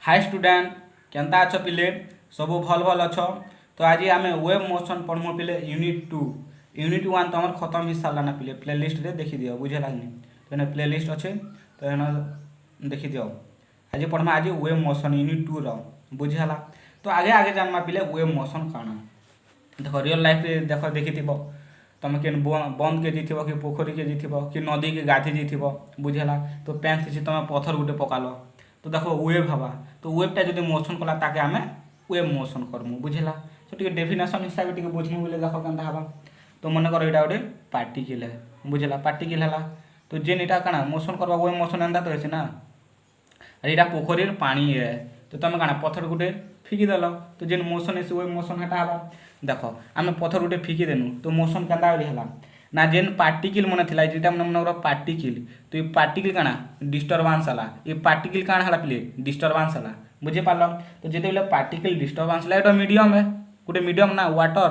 Hi student केनता अछ पिले सब भल भल अछ। तो आज आम वेब मोशन पढ़मु पिले यूनिट 1 तुम खत्म हो सारा ना पिले प्लेलिस्ट रे देखी दियो बुझेगा नहीं तो प्लेलिस्ट अच्छे तो देखी दियो। आज पढ़मा आज वेब मोशन यूनिट 2 रो बुझेगा। तो आगे आगे जानमा पिले वेब मोशन काना देख रियल लाइफ रे देख देखी तुम के बंद के जीथो कि पोखरी के जीथो कि नदी के गाधी जीथो बुझेगा। तो पैंट किसी तुम पत्थर गोटे पकाल तो देख वेब हवा तो वेबटा जो मोशन कला ताके आमे वेब मोशन करमु बुझेगा। तो टी डेफिनेशन हिसाब से बुझमु बोले देख केनता हवा। तो मन कर यहाँ गोटे पार्टिकल है बुझेगा पार्टिकल है तो जेन यहाँ काना मोशन करवा वेब मोशन एंता तो है ना। यहाँ पोखरी पानी है तो तुम काना पत्थर गोटे फिकी देल तो जेन मोशन है वेब मोशन हेटा हवा। देख आम पत्थर गोटे फिकी देनु तो मोशन केनता है ना जेन पार्टिकल मन थी जेटा मन पार्टिकल तो ये पार्टिकल काना डिस्टर्बांस है ये पार्टिकल काना है पिले डिस्टर्बांस है बुझे पार। तो जिते बेले पार्टिकल डिस्टर्बांस है मीडियम है गोटे मीडियम ना वाटर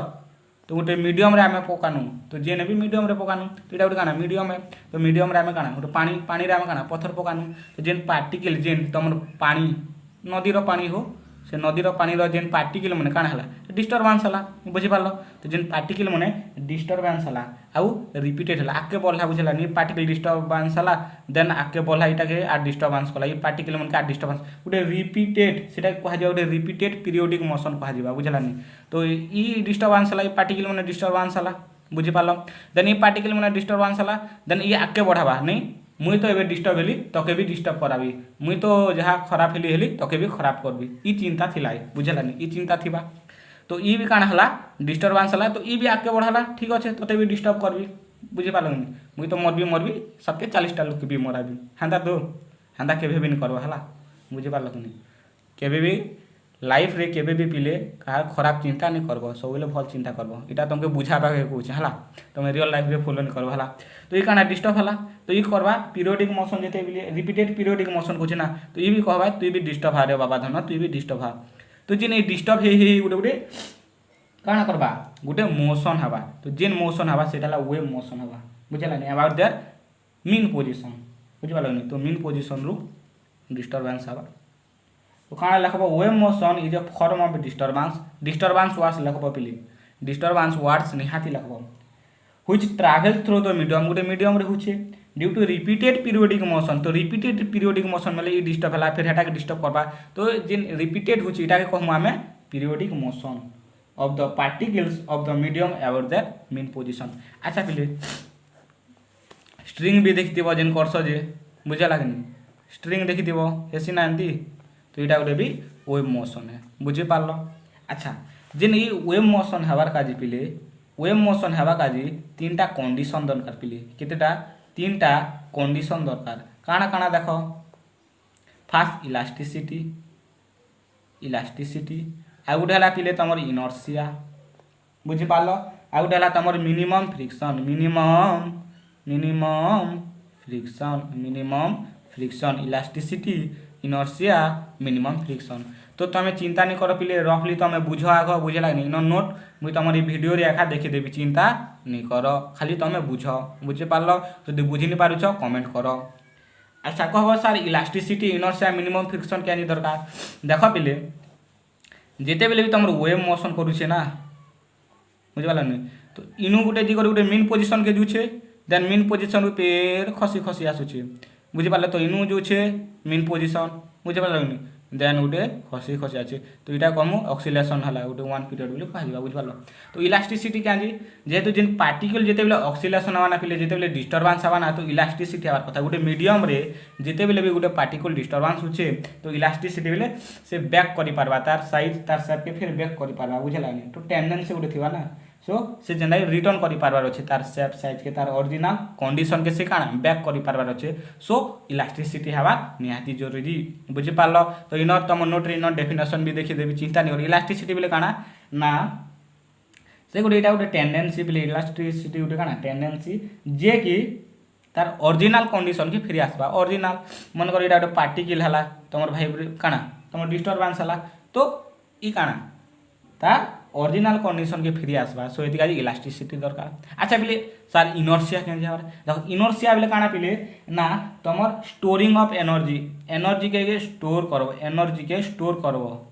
तो गोटे मीडियम रे आमे पकानु तो जेने भी मीडियम रे पकानु तो यहाँ गोटे काना मीडियम है तो मीडियम रे आमे काना गोटे पानी पानी रे आमे काना पत्थर पकानु तो जेन पार्टिकल जेन तुम पानी नदीर पानी हो से नदीर पानी जेन पार्टिकल मैंने काण है डिस्टर्बांस है बुझीपार। तो जेन पार्टिकल मैंने डिस्टर्बांस है आउ रिपीटेड है आगे बढ़ला बुझला नहीं पार्टिकल डिस्टर्बांस है देन आगे बढ़ला यहाँ के आर डिस्टर्बांस कला ये पार्टिकल मन के आर डिस्टर्बांस गोटे रिपीटेड से कह गोटे रिपीटेड पीरियोडिक मोशन कह बुझला नहीं। तो ये डिस्टर्बांस है पार्टिकल मैंने डिस्टर्बांस है बुझीपार। देन ये पार्टिकल मैंने डिस्टर्बांस है देन ये आगे बढ़ावा नहीं मुई तो एबे डिस्टर्ब हेली तके भी डिस्टर्ब कराबी मुई तो जहाँ खराब हेली तके भी खराब करबी ई चिंता थिला बुझलानी ई चिंता थिबा। तो ई भी काना हला डिस्टर्बांस हला तो ई भी आगे बढ़ाला ठीक अच्छे तोते भी डिस्टर्ब करबी बुझीपारनी मुई तो मरबी सबके 40टा लोग भी मराबी हेन्ता तो हेन्ता केबे भी नहीं करबा हला बुझीपारलनी केबे भी लाइफ रे केबे भी पिले कहा खराब चिंता नहीं करब सब भल चिंता करब इटा तुमके बुझाबा के कहूँ है तुम रियल लाइफ रे फॉलो नहीं करब है। तो ये काना डिस्टर्ब है तो ये करवा पीरियोडिक मोशन जिते रिपीटेड पीरियोडिक मोशन कहूँ ना तो ये भी कहबा तुई भी डिस्टर्ब हा रे बाबा धन तुई भी डिस्टर्ब हा तो जेन डिस्टर्ब हे गोटे गोटे काना करवा गोटे मोशन हवा तो जेन मोशन हवा से वेब मोशन हवा बुझला नहीं अबाउट देयर मीन पोजिशन बुझिपार तो मीन पोजिशन रु डिस्टर्बांस हवा। तो काना लिखब wave motion is a form of disturbance words लिखब पिले डिस्टर्बांस वर्ड्स निहाती लिखब which travel through the medium गोटे मीडियम रे होछे due to repeated periodic motion तो रिपीटेड पीरियोडिक मोशन मतलब ये डिस्टर्ब है फिर हेटा के डिस्टर्ब करबा तो जेन रिपीटेड होछे इटा के कहमु आमे periodic motion of the particles of the medium about the mean position. अच्छा पिले स्ट्रिंग भी देखिथिबो जेन करस जे बुझा लागनी स्ट्रिंग देखिथिबो हेसी ना एंती तो यहाँ गोटे भी वेब मोशन है बुझीपार। अच्छा जेन ये वेब मोशन हबार काजी पिले वेब मोशन हवा काजी 3टा कंडीशन दरकार पिले केतेटा 3टा कंडीशन दरकार काना काना देख फास्ट इलास्टिसिटी आ गोटे है पिले तुम इनर्सिया बुझीपार आ गोटे है तुम minimum friction elasticity inertia minimum friction. तो तुम चिंता नहीं कर पिले रफली तुम बुझ आग बुझेगा नहीं नो नोट मुई तुम भिडियो एका देखीदेवी चिंता नहीं कर खाली तुम बुझीपार जब बुझी नहीं पारुछ कमेंट कर। अच्छा कह sir elasticity inertia minimum friction क्या दरकार देख पिले जिते बेले भी तुम वेब मोशन करुचे ना बुझीपार नहीं तो इनू गोटे जी गोटे मीन पोजिशन के जुछे देन मीन पोजिशन पेड़ खसी आसुचे बुझीपार तो इनू जो छे मीन पोजिशन बुझीपार देन गोटे खसी आछे तो यहाँ कहमु ऑक्सीलेशन है गोटे 1 पीरियड बोली कह बुझीपार। तो इलास्टिसिटी क्या जेहेतु जेन पार्टिकल जिते बेले ऑक्सीलेशन हवा ना पिले जिते बेले डिस्टर्बांस हवा ना तो इलास्टिसिटी हवार कथा गोटे मीडियम रे जिते बेले भी गोटे पार्टिकल डिस्टर्बांस होचे तो इलास्टिसिटी बेले से बैक करि पारबा तार साइज तार शेप के फिर बैक करि पारबा बुझला नहीं तो टेंडेंसी गोटे थिबा ना सो से जेनटा रिटर्न करि पारबार अछि तार शेप साइज के तार ओरिजिनल कंडीशन के से काना बैक करि पारबार अछि सो इलास्टिसिटी हवा निहाती जरूरी बुझि पारलो। तो इनर तुम नोट रे इनर डेफिनेशन भी देखि देबी चिंता नहीं कर इलास्टिसिटी बेले काना ना से गोटे एटा गोटे टेंडेंसी बेले इलास्टिसिटी गोटे काना टेंडेंसी जे कि तार ओरिजिनल कंडीशन के फेरी आसबा ओरिजिनल मन कर एटा गोटे पार्टिकल हला तुमर भाई काना तुम डिस्टर्बांस हला तो ई काना तार ओरिजिनल कंडीशन के फेरी आसबा सो ये इलास्टिसिटी दरकार। अच्छा पिले सार इनर्सिया के देखो इनर्सिया बेले काना पिले ना तुम स्टोरिंग ऑफ एनर्जी एनर्जी के स्टोर करब एनर्जी के स्टोर करब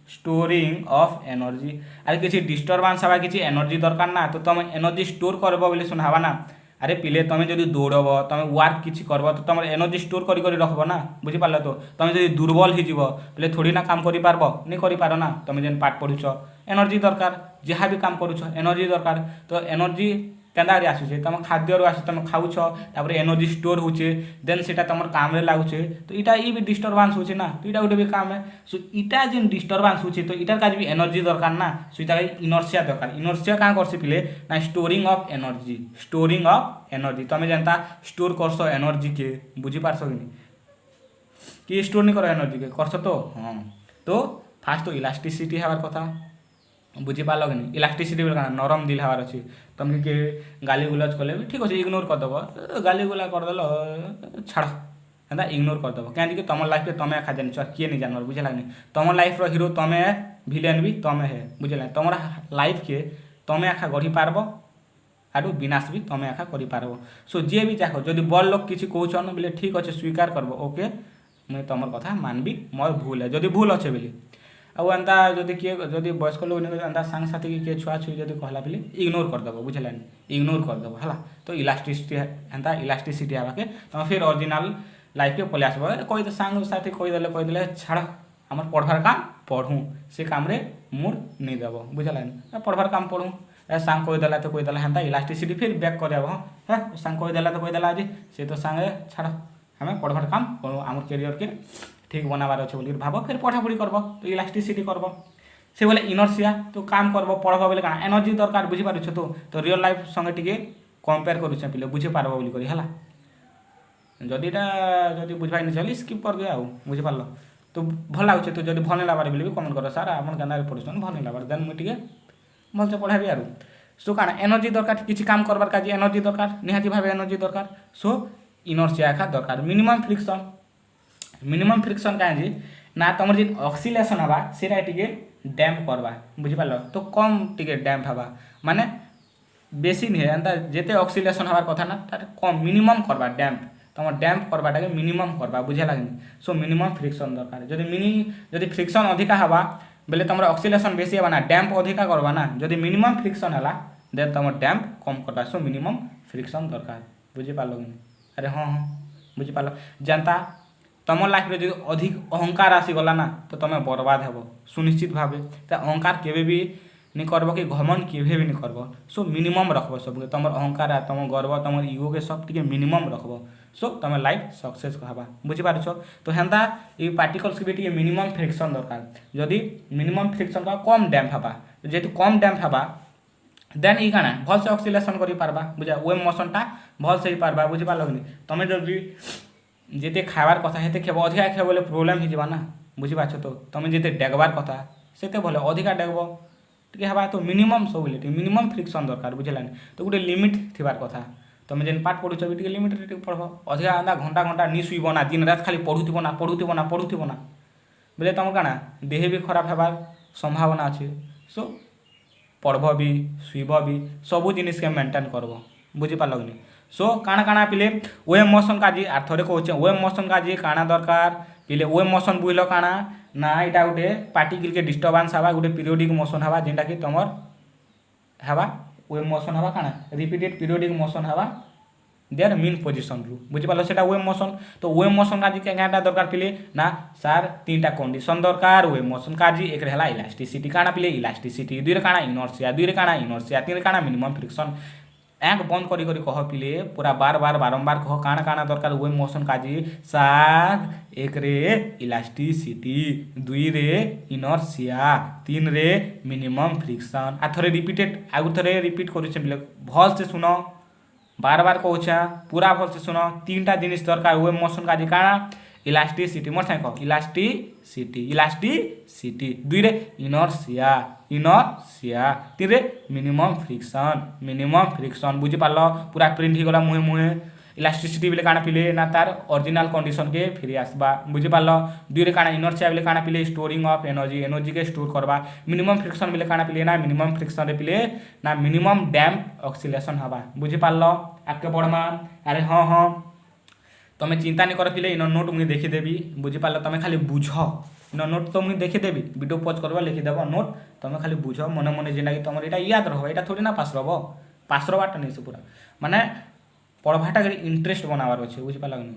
स्टोरिंग ऑफ एनर्जी अरे किसी डिस्टर्बांस हवा किसी एनर्जी दरकार ना तो तुम एनर्जी स्टोर करब बोले सुनावा ना अरे पिले तुम्हें जब दौड़ब तुम वर्क किसी करब तो तुम एनर्जी स्टोर करी रखब ना बुझीपार तो तुम जब दुर्बल हो बोले थोड़ी ना काम कर नहीं कर ना तुम जेन पाठ पढ़ुच एनर्जी दरकार जहाँ भी काम करुच एनर्जी दरकार तो एनर्जी केन्दा आसूचे तुम खाद्य आस तुम खाऊछ तापर एनर्जी स्टोर होचे देन से तुम काम लगुचे तो इटा ये भी डिस्टर्बांस होचे ना तो इटा गोटे भी काम है सो इटा जेन डिस्टर्बांस होचे तो इटार काज भी एनर्जी दरकार ना सो इटा इनर्सिया दरकार इनर्सिया क्या करसे पिले ना स्टोरिंग ऑफ एनर्जी तुम जनता स्टोर करस एनर्जी के बुझी पारस कि स्टोर नहीं कर एनर्जी के करस तो हाँ तो फास्ट तो इलास्टिसिटी हबार कथा बुझीपार कि नहीं इलास्टिसिटी बोले क्या नरम दिल हबार अच्छी तुम कि गाली गुलज कले भी ठीक अच्छे इग्नोर करदेव गाली गुला करदेल छाड़ एंता इग्नोर करदेव कहीं तुम लाइफ में तुम्हें एखा जान किए नहीं जानवर बुझे नहीं तुम लाइफ रो हिरो तुम्हें विलेन भी तुम्हें है बुझे तुम लाइफ के तुम्हें एखा गढ़ी पारब आरु विनाश भी तुम्हें एखा कर सो जी भी चाह जदि बड़ लोग किसी कहन बोले ठीक अच्छे स्वीकार करब ओके मुझे तुम कथा मानबी मोर भूल है जदि भूल अच्छे बोली आउ एंता जदि किए जदि वयस्क लोग एंता सांग साथी की किए छुआ छुई जदि कहला बोले इग्नोर करदेव बुझेलानी इग्नोर करदेव है तो इलास्टिसिटी एंता इलास्टिसिटी आवाके तुम फिर ओरिजिनल लाइफ के पलि आसब कहीदे सांग साथी कहीदे छाड़ आम पढ़वार काम पढ़ूँ से काम रे मूड नहीं देव बुझेलानी पढ़वार काम पढ़ूँ सांग कहीदेला तो कहीदेला हेन्ता इलास्टिसिटी फिर बैक कर है सांग कहीदेला तो कहीदेला आज से तो सांगे छाड़ आम पढ़वार काम करूँ आम कैरियर के ठीक बनाबार अच्छे बोल भाव फिर पढ़ापढ़ी करब तो इलास्टिसिटी करब से बोले इनर्सिया तो काम करब पढ़ब बोले क्या एनर्जी दरकार बुझीपार तो रियल लाइफ संगे टी कंपेयर करुचे पिले बुझीपार बोलिक है जदिटा जदि बुझाई नहीं चली स्किप कर दिया बुझीपार तो भल लगे तो जब भल नहीं लगे बोले भी कमेंट कर सार आप क्या पढ़ुन भल नहीं लगे देन मुझे भलसे पढ़ाबी आर सो क्या एनर्जी दरकार किसी काम करबार काज एनर्जी दरकार निहाती भाव एनर्जी दरकार सो इनर्सिया एका दरकार मिनिमम फ्रिक्शन क्या जी ना तुम जी ऑक्सीलेशन हवा सीटा टी डैम्प करवा बुझीपार तो कम टी डैम्प हवा माने बेसी नहीं है जिते ऑक्सीलेशन हबार कथा ना तार कम मिनिमम करवा डैम्प तुम डैम्प करवाटा के मिनिमम करवा बुझे लगे सो मिनिमम फ्रिक्शन दरकार जदि फ्रिक्शन अधिका हवा बोले तुम ऑक्सीलेशन बेसी हवा ना डैम्प अधिका करवा ना जदि मिनिमम फ्रिक्शन है देन तुम डैम्प कम करवा सो मिनिमम फ्रिक्शन दरकार बुझीपार कि अरे हाँ हाँ बुझीपार जनता तुम लाइफ में जो अधिक अहंकार आसीगला ना तो तुम बर्बाद हेब सुनिश्चित भाव तो अहंकार केवे भी नहीं करब कि घमंड केवे भी नहीं करब सो मिनिमम रखब सबके तुम अहंकार तुम गर्व तुम इगो के सब टी मिनिमम रखब सो तुम लाइफ सक्सेस हवा बुझीपार तो हेन्ता ये पार्टिकल्स के भी टी मिनिमम फ्रिक्शन दरकार जदि मिनिमम फ्रिक्शन का कम डैम्प हवा जेहेतु कम डैम्प हवा देन ये क्या भल से ऑक्सीलेशन कर पार्बा बुझा वेव मोशनटा भल से ही पार्बा बुझीपार कि तुम जदि जिते खाबार कथा हेते खेब अधिका खेब बोले प्रोब्लेम हो ना बुझीपार तो तुम जिते डेगबार कथा से भले अधिका डेगब टी हवा तो मिनिमम सब मिनिमम फ्रिक्शन दरकार बुझेलानी तो गोटे लिमिट थिबार कथा तुम जेन पाठ पढ़ुच भी टी लिमिट पढ़ब अधिका आंदा घंटा घंटा नी शुइब ना दिन रात खाली पढ़ुथब ना बोले तुम क्या देह भी खराब हबार संभावना अच्छे सो पढ़ब भी शुइब भी सबू जिनिस के मेंटेन करब बुझीपार कि नहीं सो काଣା काଣା पिले वेव मोशन काजी आर थोड़े कहचे वेव मोशन काजी काଣା दरकार पिले वेव मोशन बुझल काଣା ना यहाँ गोटे पार्टिकल के डिस्टर्बांस हवा गोटे पीरियोडिक मोशन हवा जेनटा कि तुम हवा वेव मोशन हवा काଣା रिपीटेड पीरियोडिक मोशन हवा देयर मीन पोजिशन रु बुझीपार से वेव मोशन तो वेव मोशन काजी क्या दरकार पिले ना सार तीनटा कंडीशन दरकार वेव मोशन काजी एक है इलास्टिसिटी काଣା पिले इलास्टिसिटी दुई काଣା इनर्सिया तीन काଣା मिनिमम फ्रिक्शन एक बंद करी कह पिले पूरा बार बार बारंबार कह काଣା काଣା दरकार वेव मोशन काजी सार एक रे इलास्टिसिटी दुई रे इनर्सिया तीन रे मिनिमम फ्रिक्शन आ थोड़े रिपीटेड आगु थोड़े रिपीट करुचे पिले भल से सुनो बार बार कहूँ पूरा भल से सुनो तीनटा जिनिस दरकार वेव मोशन काजी काଣା इलास्टिसिटी मोर साइड कह इलास्टिसिटी दुई रे इनर्सिया तीन रे मिनिमम फ्रिक्शन बुझीपार पूरा प्रिंट हो गला मुहे मुहे इलास्टिसिटी बेले काଣା पिले ना तार ओरिजिनल कंडीशन के फेरी आसबा बुझी पारल। दुई रे काଣା इनर्शिया बेले काଣା पिले स्टोरिंग ऑफ एनर्जी एनर्जी के स्टोर करबा। मिनिमम फ्रिक्शन बेले काଣା पिले ना मिनिमम फ्रिक्शन रे पिले ना मिनिमम डैम्प ऑक्सीलेशन हवा बुझी पारल। आगे बढ़मा अरे हाँ हाँ तुम्हें चिंता नहीं कर पिले इन नोट मुझे देखीदेवी बुझी पारल तुम्हें खाली बुझ इन नोट तो मुझे देखीदेवी वीडियो पॉज करवा लिखिदेव नोट तुम्हें खाली बुझ मन मन जेनटा कि तुम यहाँ याद रह यहाँ थोड़ी ना पास रह पास रवाटा नहीं से पूरा माने पढ़वाटा के इंटरेस्ट बनावार अच्छे बुझीपार कि नहीं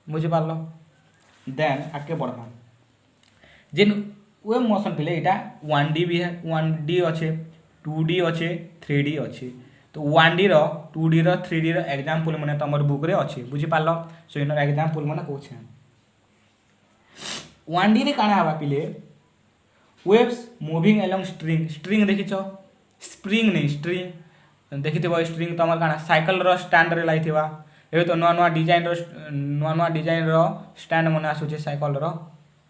बुझीपार। देन आगे बढ़वा जेन वेव मोशन पिले यहाँ 1D भी है 1D अच्छे 2D अच्छे 3D अच्छे तो 1D रो 2D रो 3D रो एग्जांपल माने तमर बुक रे अच्छे बुझीपार। सो इन एग्जांपल माने कहूँ 1D रे काଣା हवा पिले waves moving along string string देखिछ स्प्रिंग नहीं स्ट्रिंग देखिथिबो स्ट्रिंग तमर काଣା साइकिल रो स्टैंड रे लाइथिबा ए तो नुआ नुआ डिजाइन रो स्टैंड माने आसुचे साइकिल रो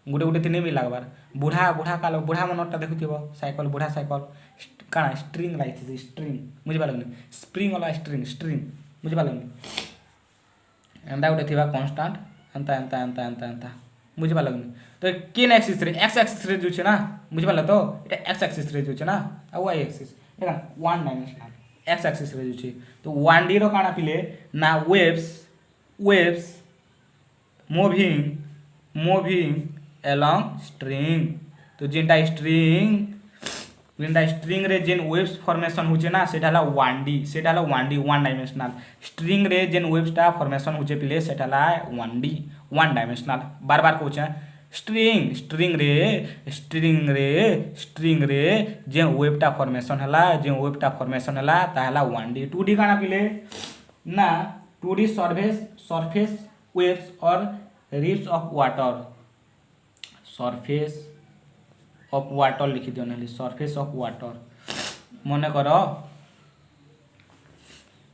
गुटे गुटे तीन भी लागबार बुढ़ा बुढ़ा काल बुढ़ा मनटा देखुथिबो साइकिल बुढ़ा साइकिल काଣା स्ट्रिंग लाइथि स्ट्रिंग बुझि पालनी स्प्रिंग वाला स्ट्रिंग स्ट्रिंग बुझि पालनी एंदा गुटे थिबा कांस्टेंट एंता एंता एंता एंता एंता बुझि पालनी तो केन एक्सिस रे एक्स एक्सिस रे जुचे ना बुझि पाल तो एटा एक्स एक्सिस रे जुचे ना आ वाई एक्सिस एटा वन डायमेंशनल एक्स एक्सिस रे जुचे तो 1D रो काଣା पिले ना वेव्स मूविंग अलोंग स्ट्रिंग तो जेनटा स्ट्रिंग रे जेन वेव्स फॉर्मेशन होचे ना सेटा हला 1D वन डायमेंशनल स्ट्रिंग रे जेन वेव्सटा फॉर्मेशन होचे पिले सेटा हला 1D वन डायमेंशनल बार बार कहूचे स्ट्रिंग रे जेन वेव्सटा फॉर्मेशन हला ता हला 1D 2D काଣା पिले ना 2D सरफेस वेव्स और rips of water surface of water लिखि दियो नली सरफेस ऑफ वाटर मन कर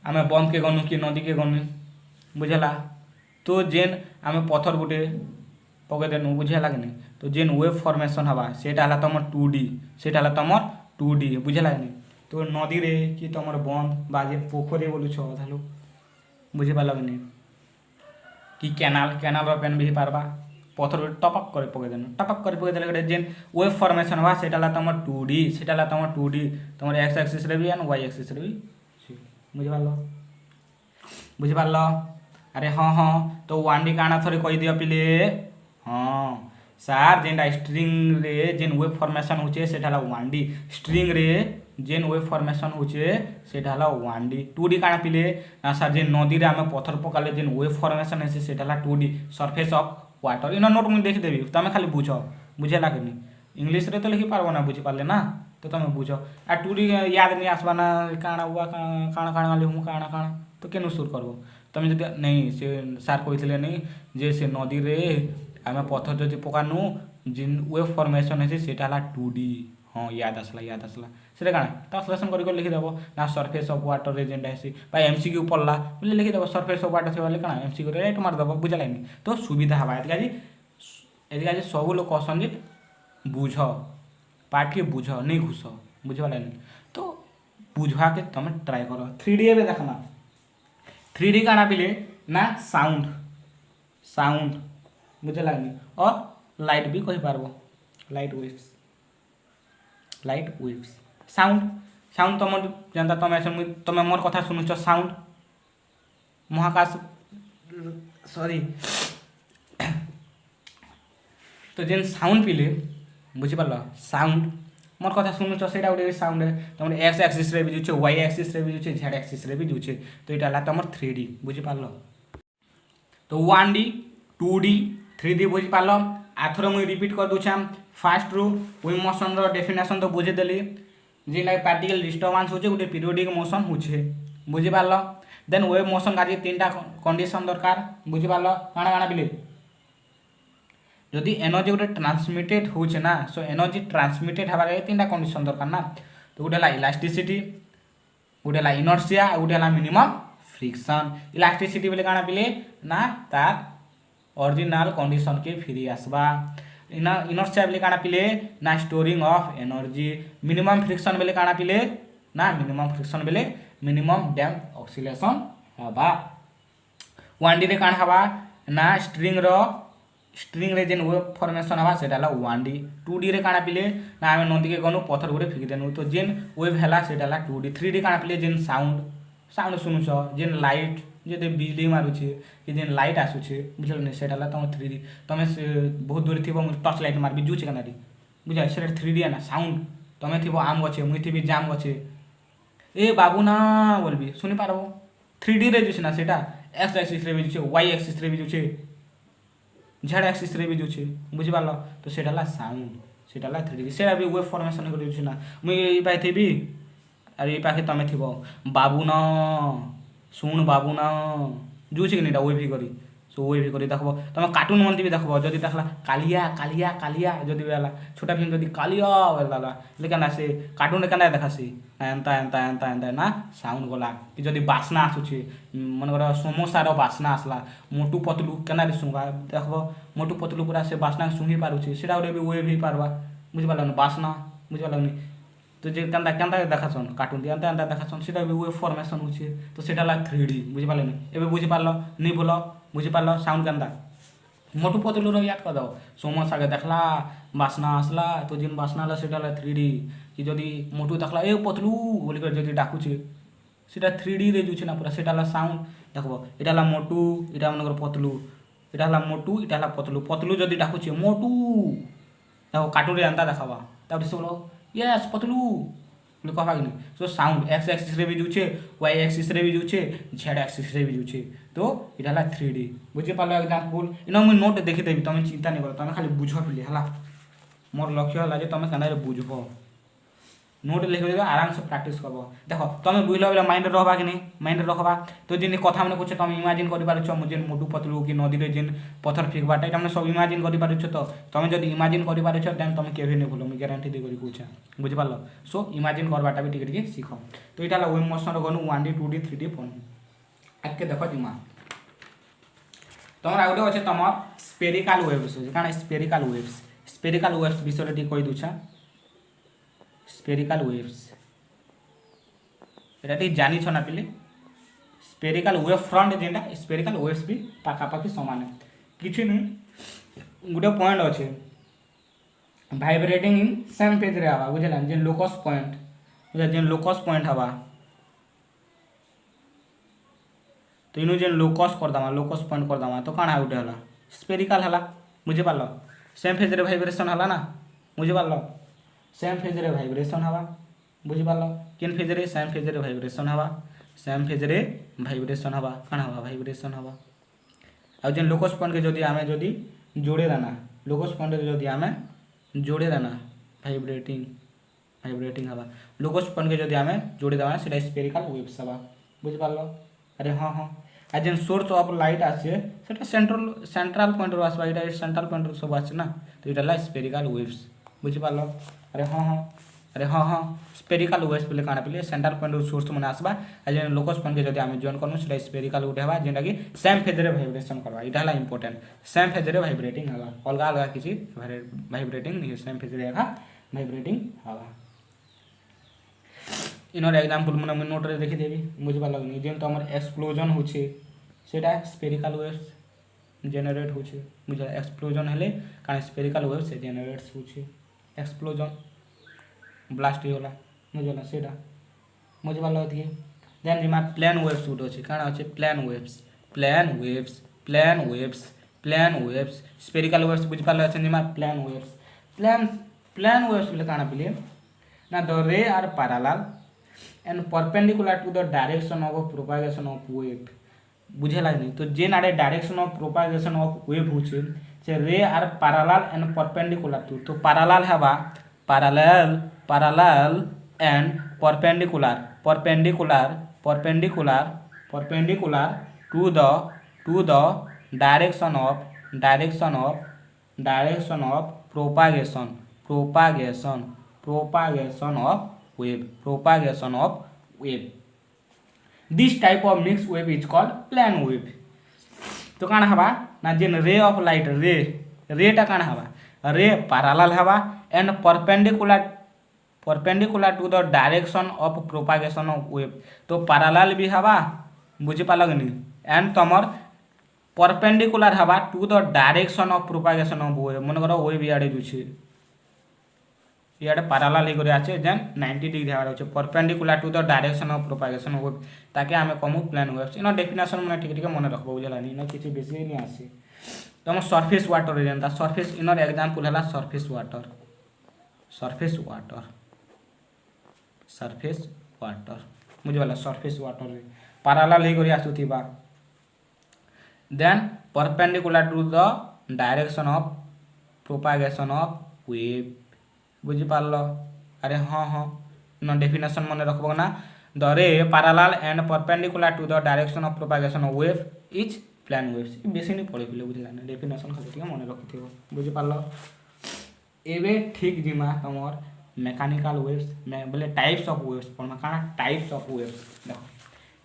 आमे बंद के गनु कि नदी के गनु बुझला तो जेन आमे पत्थर गुटे पके देनु बुझला कि नहीं तो जेन वेव फॉर्मेशन हवा सेटा हला तमर 2D बुझला कि नहीं तो नदी रे कि तमर बंद बाजे पोखरे बोलु छ धालो बुझि पाल कि नहीं कि कैनाल रो पेन भी पारबा पत्थर टपक करे पके देनु टपक करे पके देले गटे जेन वेव फॉर्मेशन हवा सेटा ला तमर 2D तमर एक्स एक्सिस रे भी एंड वाई एक्सिस रे भी बुझि पारलो अरे हाँ हाँ तो 1D काଣା थोड़ी कहि दियो पिले हाँ सार जेनटा स्ट्रिंग रे जेन वेव फॉर्मेशन होचे सेटा ला 1D स्ट्रिंग रे जेन वेव फॉर्मेशन होचे सेटा हला 1D 2D काଣା पिले ना सार जेन नदी रे आमे पत्थर पकाले जेन वेव फॉर्मेशन हेसे सेटा हला 2D surface of water in note मुझे देखी देवी तुम खाली बुझ बुझेला कि नहीं इंग्लिश रे तो लिखि पारबो ना बुझी पारले ना तो तुम बुझ आ 2D याद नहीं आसबा ना काଣା हुआ काଣା लिखूँ काଣା तो केनु सुर करबो तुम जदि नहीं से सार कहिथिले नहीं जे से नदी रे आमे पत्थर जदि पकानु जिन वेव फॉर्मेशन हेसे सेटा हला 2D हाँ याद आसला से काଣା ट्रांसलेशन कर लिखि देबो ना सरफेस ऑफ वाटर रे जेनटा हेसी बा एमसीक्यू पढ़ला बोले लिखि देबो सरफेस ऑफ वाटर से वाले काଣା एमसीक्यू रे राइट मार देबो बुझला नहीं तो सुविधा हवा एदिकाजी सब लोग कहसन जे बुझ पाठ के बुझ नहीं घुस बुझला नहीं तो बुझवा के तुम ट्राई करो 3D एबे देखना 3D काଣା पिले ना साउंड बुझला नहीं और लाइट भी कहि पारबो लाइट वेव्स साउंड तुम जनता तुम मोर कथा शुणुच साउंड महाकाश सॉरी तो जेन साउंड पिले बुझिपार साउंड मोर कथा शुणुच से गोटे साउंड तुम एक्स एक्सिस रे भी जुचे वाई एक्सिस रे भी जुचे जेड एक्सिस रे भी जुचे तो यहाँ है तुम 3D बुझिपार तो 1D 2D 3D बुझिपार आथर मुझे रिपीट कर दूचा फास्ट रू वेव मोशन रो डेफिनेशन तो बुझीदेली जेन पार्टिकल डिस्टर्बांस होचे गोटे पीरियोडिक मोशन होचे बुझिपार देन वेव मोशन का 3टा कंडीशन दरकार बुझिपार काଣା काଣା बिले जदि एनर्जी गोटे ट्रांसमिटेड होचे ना सो एनर्जी ट्रांसमिटेड हबार 3टा कंडीशन दरकार ना तो गोटे ला इलास्टिसिटी गोटे ला इनर्शिया गोटे ला मिनिमम फ्रिक्शन इलास्टिसिटी बोले काଣା पिले ना तार ओरिजिनल कंडीशन के फिरी आसबा इनर्शिया बोले काଣା पिले ना storing of energy minimum friction बोले काଣା पिले ना मिनिमम फ्रिक्शन बोले मिनिमम डैम्प ऑक्सीलेशन हबा वन डी रे काण हवा ना स्ट्रिंग रे जेन वेब फॉर्मेशन हवा सेटा ला वन डी। टू डी रे काण पिले ना आमे नदी के गनु पत्थर गुरे फिक देनु तो जेन वेब हला सेटा ला टू डी। थ्री डी काण पिले जेन साउंड सुनुछ जेन लाइट जदि बिजली मारुछे कि जेन लाइट आसुछे बुझल ने सेटा ला तुम थ्री डी। तुम बहुत दूर थी टर्च लाइट मारबी जुचे कनाडी बुझा सेटा थ्री डी है ना साउंड। तुम थी आम गछे मुई थी जाम गछे ए बाबू ना बोलबी सुनी पारबो। थ्री डी रे जुछे ना सेटा एक्स एक्सिस रे भी जुछे वाई एक्सिस रे भी जुछे जेड एक्सिस रे भी जुछे बुझी पारल तो सेटा ला साउंड सेटा ला थ्री डी सेटा भी वेब फॉर्मेशन कर जुछे ना मुई ए पाइ थेबी अरे ए पाखे तमे थिबो बाबू ना शुण बाबू ना जुछे कि नेटा वेब ही करी सो वेब ही करी देखबो तुम कार्टून मन भी देखबो जदि देखला कालिया कालिया कालिया जदि बेला छोटा फिल्म जदि कालिया बेला लेकिन ना से कार्टून रे कना देखासी एंता एंता एंता एंता ना साउंड गला कि जदि बासना आसुछे मन कर समोसा रो बासना आसला मोटू पतलू केना रे सुंगा देखबो मोटू पतलू पूरा से बासना सुंगी पारुछे सेटा रे भी वेब ही पारबा बुझि पारलन बासना बुझि पारलन तो जे केंदा केंदा देखासन कार्टून दे एंता एंता देखासन सेटा भी वेब फॉर्मेशन होछे तो सेटा ला 3D बुझि पारलन एबे बुझि पारलो नि बोलो बुझि पारलो साउंड केंदा मोटू पतलू रो याद कर दो समोसा के देखला बासना आसला तो जिन बासना ला सेटा ला 3D कि जदि मोटू देखला ए पतलू बोली कर जदि डाकुछे सेटा 3D रे जुछे ना पूरा सेटा ला साउंड देखबो एटा ला मोटू एटा मनकर पतलू एटा ला मोटू एटा ला पतलू पतलू जदि डाकुछे मोटू देखो कार्टून रे एंता देखाबा तब से बोलो यस पतलू बोले कहबा कि नहीं सो साउंड एक्स एक्सिस रे भी जुछे वाई एक्सिस रे भी जुछे जेड एक्सिस रे भी जुछे तो एटा ला 3D बुझे पालो एग्जांपल इनो मुई नोट देखि देबी तमे चिंता नहीं करो तमे खाली बुझो पिले हला मोर लक्ष्य हला जे तमे कना रे बुझबो नोट लिख देबे आराम से प्रैक्टिस करबो देखो तमे बुझलो बेला माइंड रहबा कि नहीं माइंड रखबा तो जिन कथा माने कुछ तमे इमेजिन करि पारुछ मु जेन मोटू पतलू कि नदी रे जेन पत्थर फेकबाटा एटा माने सब इमेजिन करि पारुछ तो तमे जदी इमेजिन करि पारुछ देन तमे केभे नै भूलो मु गारंटी दे करि कहूछ बुझि पारलो सो इमेजिन करबाटा भी टिके टिके सीखो तो एटा ला वेब मोशन रो गनु 1D 2D 3D फोन आके देखो दिमा तमर आउडे अछि तमर स्फेरिकल वेव्स काना स्फेरिकल वेव्स विषय टी कहि दुछा स्फेरिकल वेव्स एटा टी जानि छ ना पिले स्फेरिकल वेव फ्रंट जेंडा स्फेरिकल वेव्स भी पाखा पाखी समान है किछि नै गुडे पॉइंट अछि वाइब्रेटिंग इन सेम पेज रे आवा बुझला जेन लोकस पॉइंट बुझला जेन लोकस पॉइंट हवा तो इनु जेन लोकस कर दमा लोकस पॉइंट कर दमा तो काना उठे हला स्फेरिकल हला बुझे पारलो सेम फेज रे वाइब्रेशन हला ना बुझे पारलो सेम फेज रे वाइब्रेशन हवा बुझे पारलो केन फेज रे सेम फेज रे वाइब्रेशन हवा सेम फेज रे वाइब्रेशन हवा काना हवा वाइब्रेशन हवा आ जेन लोकस पॉइंट के जदी आमे जदी जोड़े दाना लोकस पॉइंट के जदी आमे जोड़े दाना वाइब्रेटिंग हवा लोकस पॉइंट के जदी आमे जोड़े दाना सेटा स्फेरिकल वेव्स हवा बुझे पारलो अरे हाँ हाँ आ जेन सोर्स ऑफ लाइट आसे सेटा सेंट्रल पॉइंट रो आसबा एटा सेंट्रल पॉइंट रो सब आसे ना तो एटा ला स्फेरिकल वेव्स बुझि पारलो अरे हाँ हाँ स्फेरिकल वेव्स पले काना पले सेंट्रल पॉइंट रो सोर्स माने आसबा आ जेन लोकस पॉइंट के जदी आमे जॉइन करनु सेटा स्फेरिकल उठे हवा जेंटा कि सेम फेज रे वाइब्रेशन करबा एटा ला इंपोर्टेंट सेम फेज रे वाइब्रेटिंग हवा अलगा अलगा किछि वाइब्रेटिंग नहीं सेम फेज रे वाइब्रेटिंग हवा इनर एग्जांपल मन नोट रे देखि देबी बुझबा लगनी जेन तो हमर एक्सप्लोजन होछे सेटा स्फेरिकल वेव्स जनरेट होछे बुझा एक्सप्लोजन हेले कान स्फेरिकल वेव्स जनरेट्स होछे एक्सप्लोजन ब्लास्ट होला बुझला सेटा बुझबा लगथि देन जिमा प्लेन वेव्स उड होछे काना होछे प्लेन वेव्स स्फेरिकल वेव्स बुझबा लगछे जिमा प्लेन वेव्स ले काना पिले ना द रे are parallel and perpendicular to the direction of propagation of wave बुझे लागनी तो जेन आड़े direction of propagation of wave होचे से ray are parallel and perpendicular to तो पैरेलल हवा parallel and perpendicular to the direction of propagation of wave this type of mixed wave is called plane wave तो काना हवा ना जेन ray of light रे टा काना हवा रे पैरेलल हवा and perpendicular to the direction of propagation of wave तो पैरेलल भी हवा बुझि पालगनी एंड तमर परपेंडिकुलर हवा to the direction of propagation of wave मन कर वेव इआडे जुछे इआडे पैरेलल हे करे आछे देन 90 डिग्री हवा होचे perpendicular to the direction of propagation of wave ताके हमें कमु प्लेन वेव्स इनो डेफिनेशन मन ठीक ठीक मन रखबो बुझलानी इनो किछि बेसी नहीं आसे तुम सरफेस वाटर जेनता सरफेस इनर एग्जांपल हला सरफेस वाटर सरफेस वाटर मुझे वाला सरफेस वाटर रे पैरेलल हे करी आसुथिबा then perpendicular to the direction of propagation of wave बुझी पारलो अरे हाँ हाँ न डेफिनेशन मन रखबो ना the ray parallel and perpendicular to the direction of propagation of wave is plane waves बेसी नहीं पढ़े पिले बुझला ना डेफिनेशन खाली ठीक मन रखिथिबो बुझी पारलो एबे ठीक जिमा तमर मेकानिकल वेव्स में बोले टाइप्स ऑफ वेव्स पढ़मा काना टाइप्स ऑफ वेव्स देखो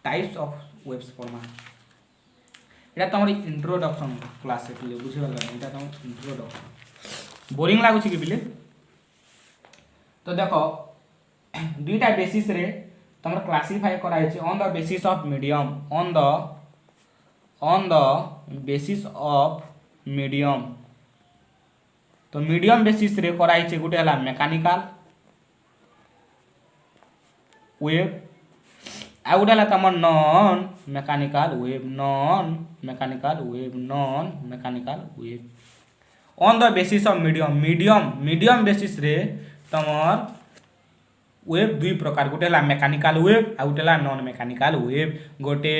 टाइप्स ऑफ वेव्स पढ़मा एटा तमर इंट्रोडक्शन क्लास से पिले बुझी वाला एटा तमर इंट्रोडक्शन बोरिंग लागु छी कि पिले तो देखो दुईटा बेसिस रे तमर क्लासिफाई कराई छी on the basis of medium on the basis of medium तो मीडियम बेसिस रे कराई छी गुटे हला मेकानिकल वेव आ गुटे हला तमर non mechanical wave on the basis of medium basis रे तमर वेव दुई प्रकार गोटे हला मेकानिकल वेव आ गोटे हला नॉन मेकानिकल वेव गोटे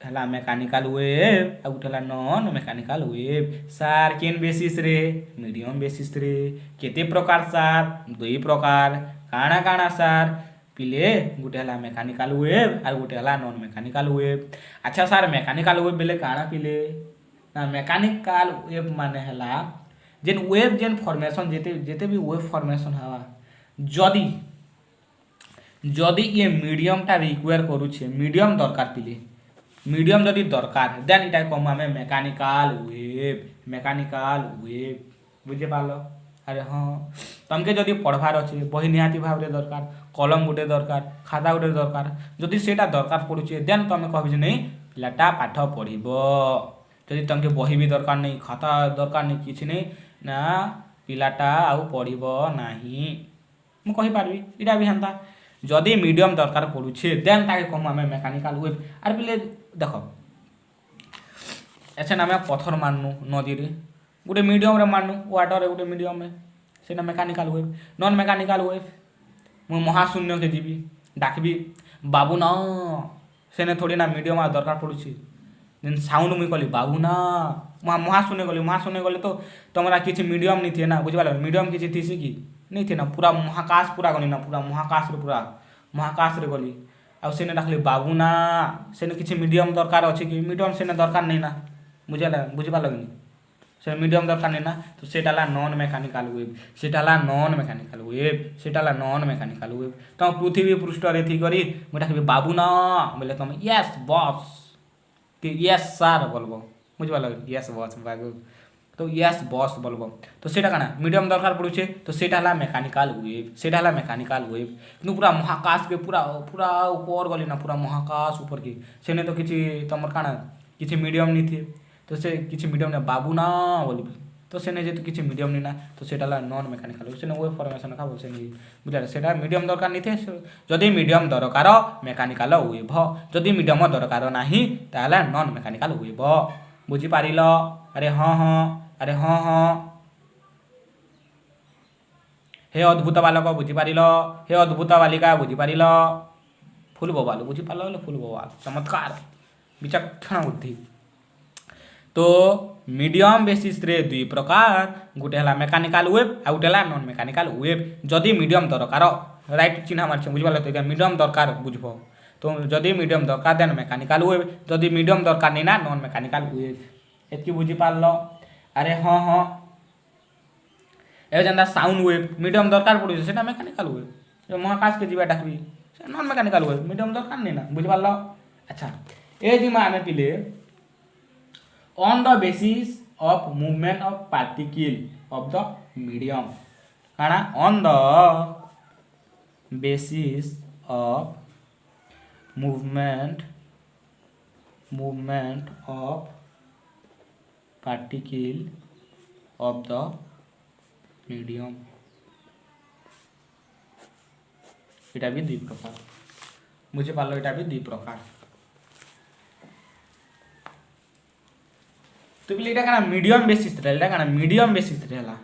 हला मेकानिकल वेव आ गोटे हला नॉन मेकानिकल वेव सार केन बेसिस रे मीडियम बेसिस रे केते प्रकार सार दुई प्रकार काना काना सार पिले गोटे हला मेकानिकल वेव आ गोटे हला नॉन मेकानिकल वेव अच्छा सार मेकानिकल वेव बेले काना पिले ना मेकानिकल वेव माने हला जेन वेव जेन फॉर्मेशन जेते भी वेव फॉर्मेशन हवा जदि ये मीडियम टा रिक्वायर करूछे मीडियम दरकार पिले मीडियम जदि दरकार देन इटा कम हमें मेकानिकल वेव बुझे पालो अरे हाँ तमके जदि पढ़वार अच्छे बही निहाती भाव रे दरकार कलम गुटे दरकार खाता गुटे दरकार जदि सेटा दरकार पड़ुछे देन तमे कहबे नहीं पिलाटा पाठ पढ़िबो जदि तमके बही भी दरकार नहीं खाता दरकार नहीं किछि नहीं ना पिलाटा आउ पढ़िबो नाही मु कहि पारबी इटा भी हंता जदि मीडियम दरकार पड़ुछे देन ताके कम हमें मेकानिकल वेव आर पिले देखो एछन हमें पत्थर माननु नदी रे गोटे मीडियम रे माननु वाटर रे गोटे मीडियम रे सेना mechanical wave non mechanical wave मु महाशून्य के जीवी डाकबी बाबू ना सेने थोड़ी ना मीडियम आ दरकार पड़ुछी देन साउंड मुई कहली बाबू ना महाशून्य गली तो तमरा किछि मीडियम नहीं थे ना बुझबाल मीडियम किछि थीसी कि नहीं थे ना पूरा महाकाश पूरा गली ना पूरा महाकाश रे गली आ सेने डाकली बाबू ना सेने किछि मीडियम दरकार अछि कि मीडियम सेने दरकार नहीं ना बुझबाल कि से मीडियम दरकार नहीं ना तो सेटाला नॉन मेकानिकल वेव तो पृथ्वी पृष्ठ रे थी करी मोटा के बाबू ना बोले तुम यस बॉस कि यस सर बोलबो बुझबाल यस बॉस बागु तो यस बॉस बोलबो तो सेटा काना मीडियम दरकार पड़ुछे तो सेटाला मेकानिकल वेव किंतु पूरा महाकाश के पूरा ऊपर गली ना पूरा महाकाश ऊपर की सेने तो किछि तमर काना किछि मीडियम नहीं थे तो से किछि मीडियम ने बाबू ना बोलबी तो सेने जे किछि मीडियम नहीं ना तो सेटाला नॉन मेकानिकल सेने वेव फॉर्मेशन का बोलसे नहीं बुझला सेटा मीडियम दरकार नहीं थे जदि मीडियम दरकार मेकानिकल वेव जदि मीडियम दरकार नाही ताला नॉन मेकानिकल वेव बुझी पारिलो अरे हाँ हे अद्भुत बालक बुझी पारिलो हे अद्भुत बालिका बुझी पारिलो फुल बोबाल बुझी पारलो फुल बोबाल चमत्कार विचक्षण बुद्धि तो मीडियम बेसिस रे दुई प्रकार गोटे हला मेकानिकल वेव आ गोटे हला नॉन मेकानिकल वेव जदि मीडियम दरकार राइट चिन्ह मारछ बुझबाल तो मीडियम दरकार बुझबो तो जदि मीडियम दरकार देन मेकानिकल वेव जदि मीडियम दरकार नहीं ना नॉन मेकानिकल वेव एतकी बुझी पारलो अरे हाँ ए जेंदा साउंड वेव मीडियम दरकार पड़ुछ सेटा मेकानिकल वेव जो महाकाश के जीवा डाकबी से नॉन मेकानिकल वेव मीडियम दरकार नहीं ना बुझ पारलो अच्छा ए जिमा आमे पिले on the basis of movement of particle of the medium काना on the basis of movement movement of particle of the medium এটা भी दुई प्रकार बुझे पार्ल এটা भी दुई प्रकार तो पिले এটা काना मीडियम बेसिस रे এটা काना मीडियम बेसिस रे हला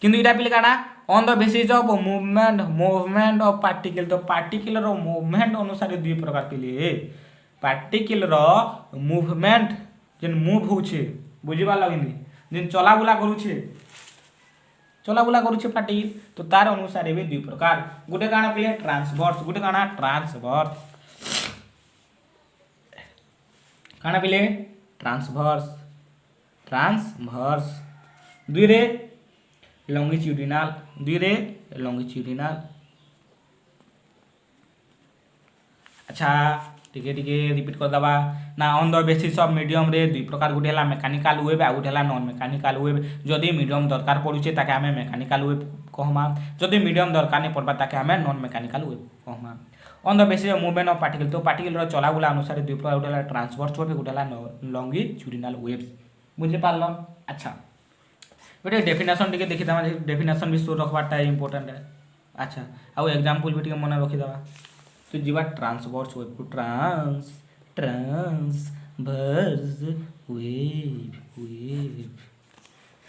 किंतु এটা पिले काना on the basis of movement of particle तो पार्टिकल रो मूवमेंट अनुसार दुई प्रकार पिले पार्टिकल रो मूवमेंट जेन मूव होछे बुझी पार्ल कि जेन चला बुला करूछे पार्टिकल तो तार अनुसार भी दुई प्रकार गोटे काना पिले ट्रांसवर्स गोटे काना पिले ट्रांसवर्स दुई रे लॉन्गिट्यूडिनल अच्छा टिके रिपीट कर दबा ना on the basis of medium रे दुई प्रकार गोटे हला मेकानिकल वेव आ गोटे हला नॉन मेकानिकल वेव जदि मीडियम दरकार पड़ुचे ताके हमें मेकानिकल वेव कहमा जदि मीडियम दरकार नहीं पड़बा ताके हमें नॉन मेकानिकल वेव कहमा on the basis of movement of particle तो पार्टिकल रो चला बुला अनुसार दुई प्रकार गोटे हला ट्रांसवर्स वेव गोटे हला लॉन्गिट्यूडिनल वेव्स बुझे पारल अच्छा गोटे डेफिनेशन टिके देखि दमा डेफिनेशन भी सोर रखबाटा इंपोर्टेंट है अच्छा आउ एग्जांपल भी टिके मन रखि दबा तो जीवा ट्रांसवर्स वेव को ट्रांसवर्स वेव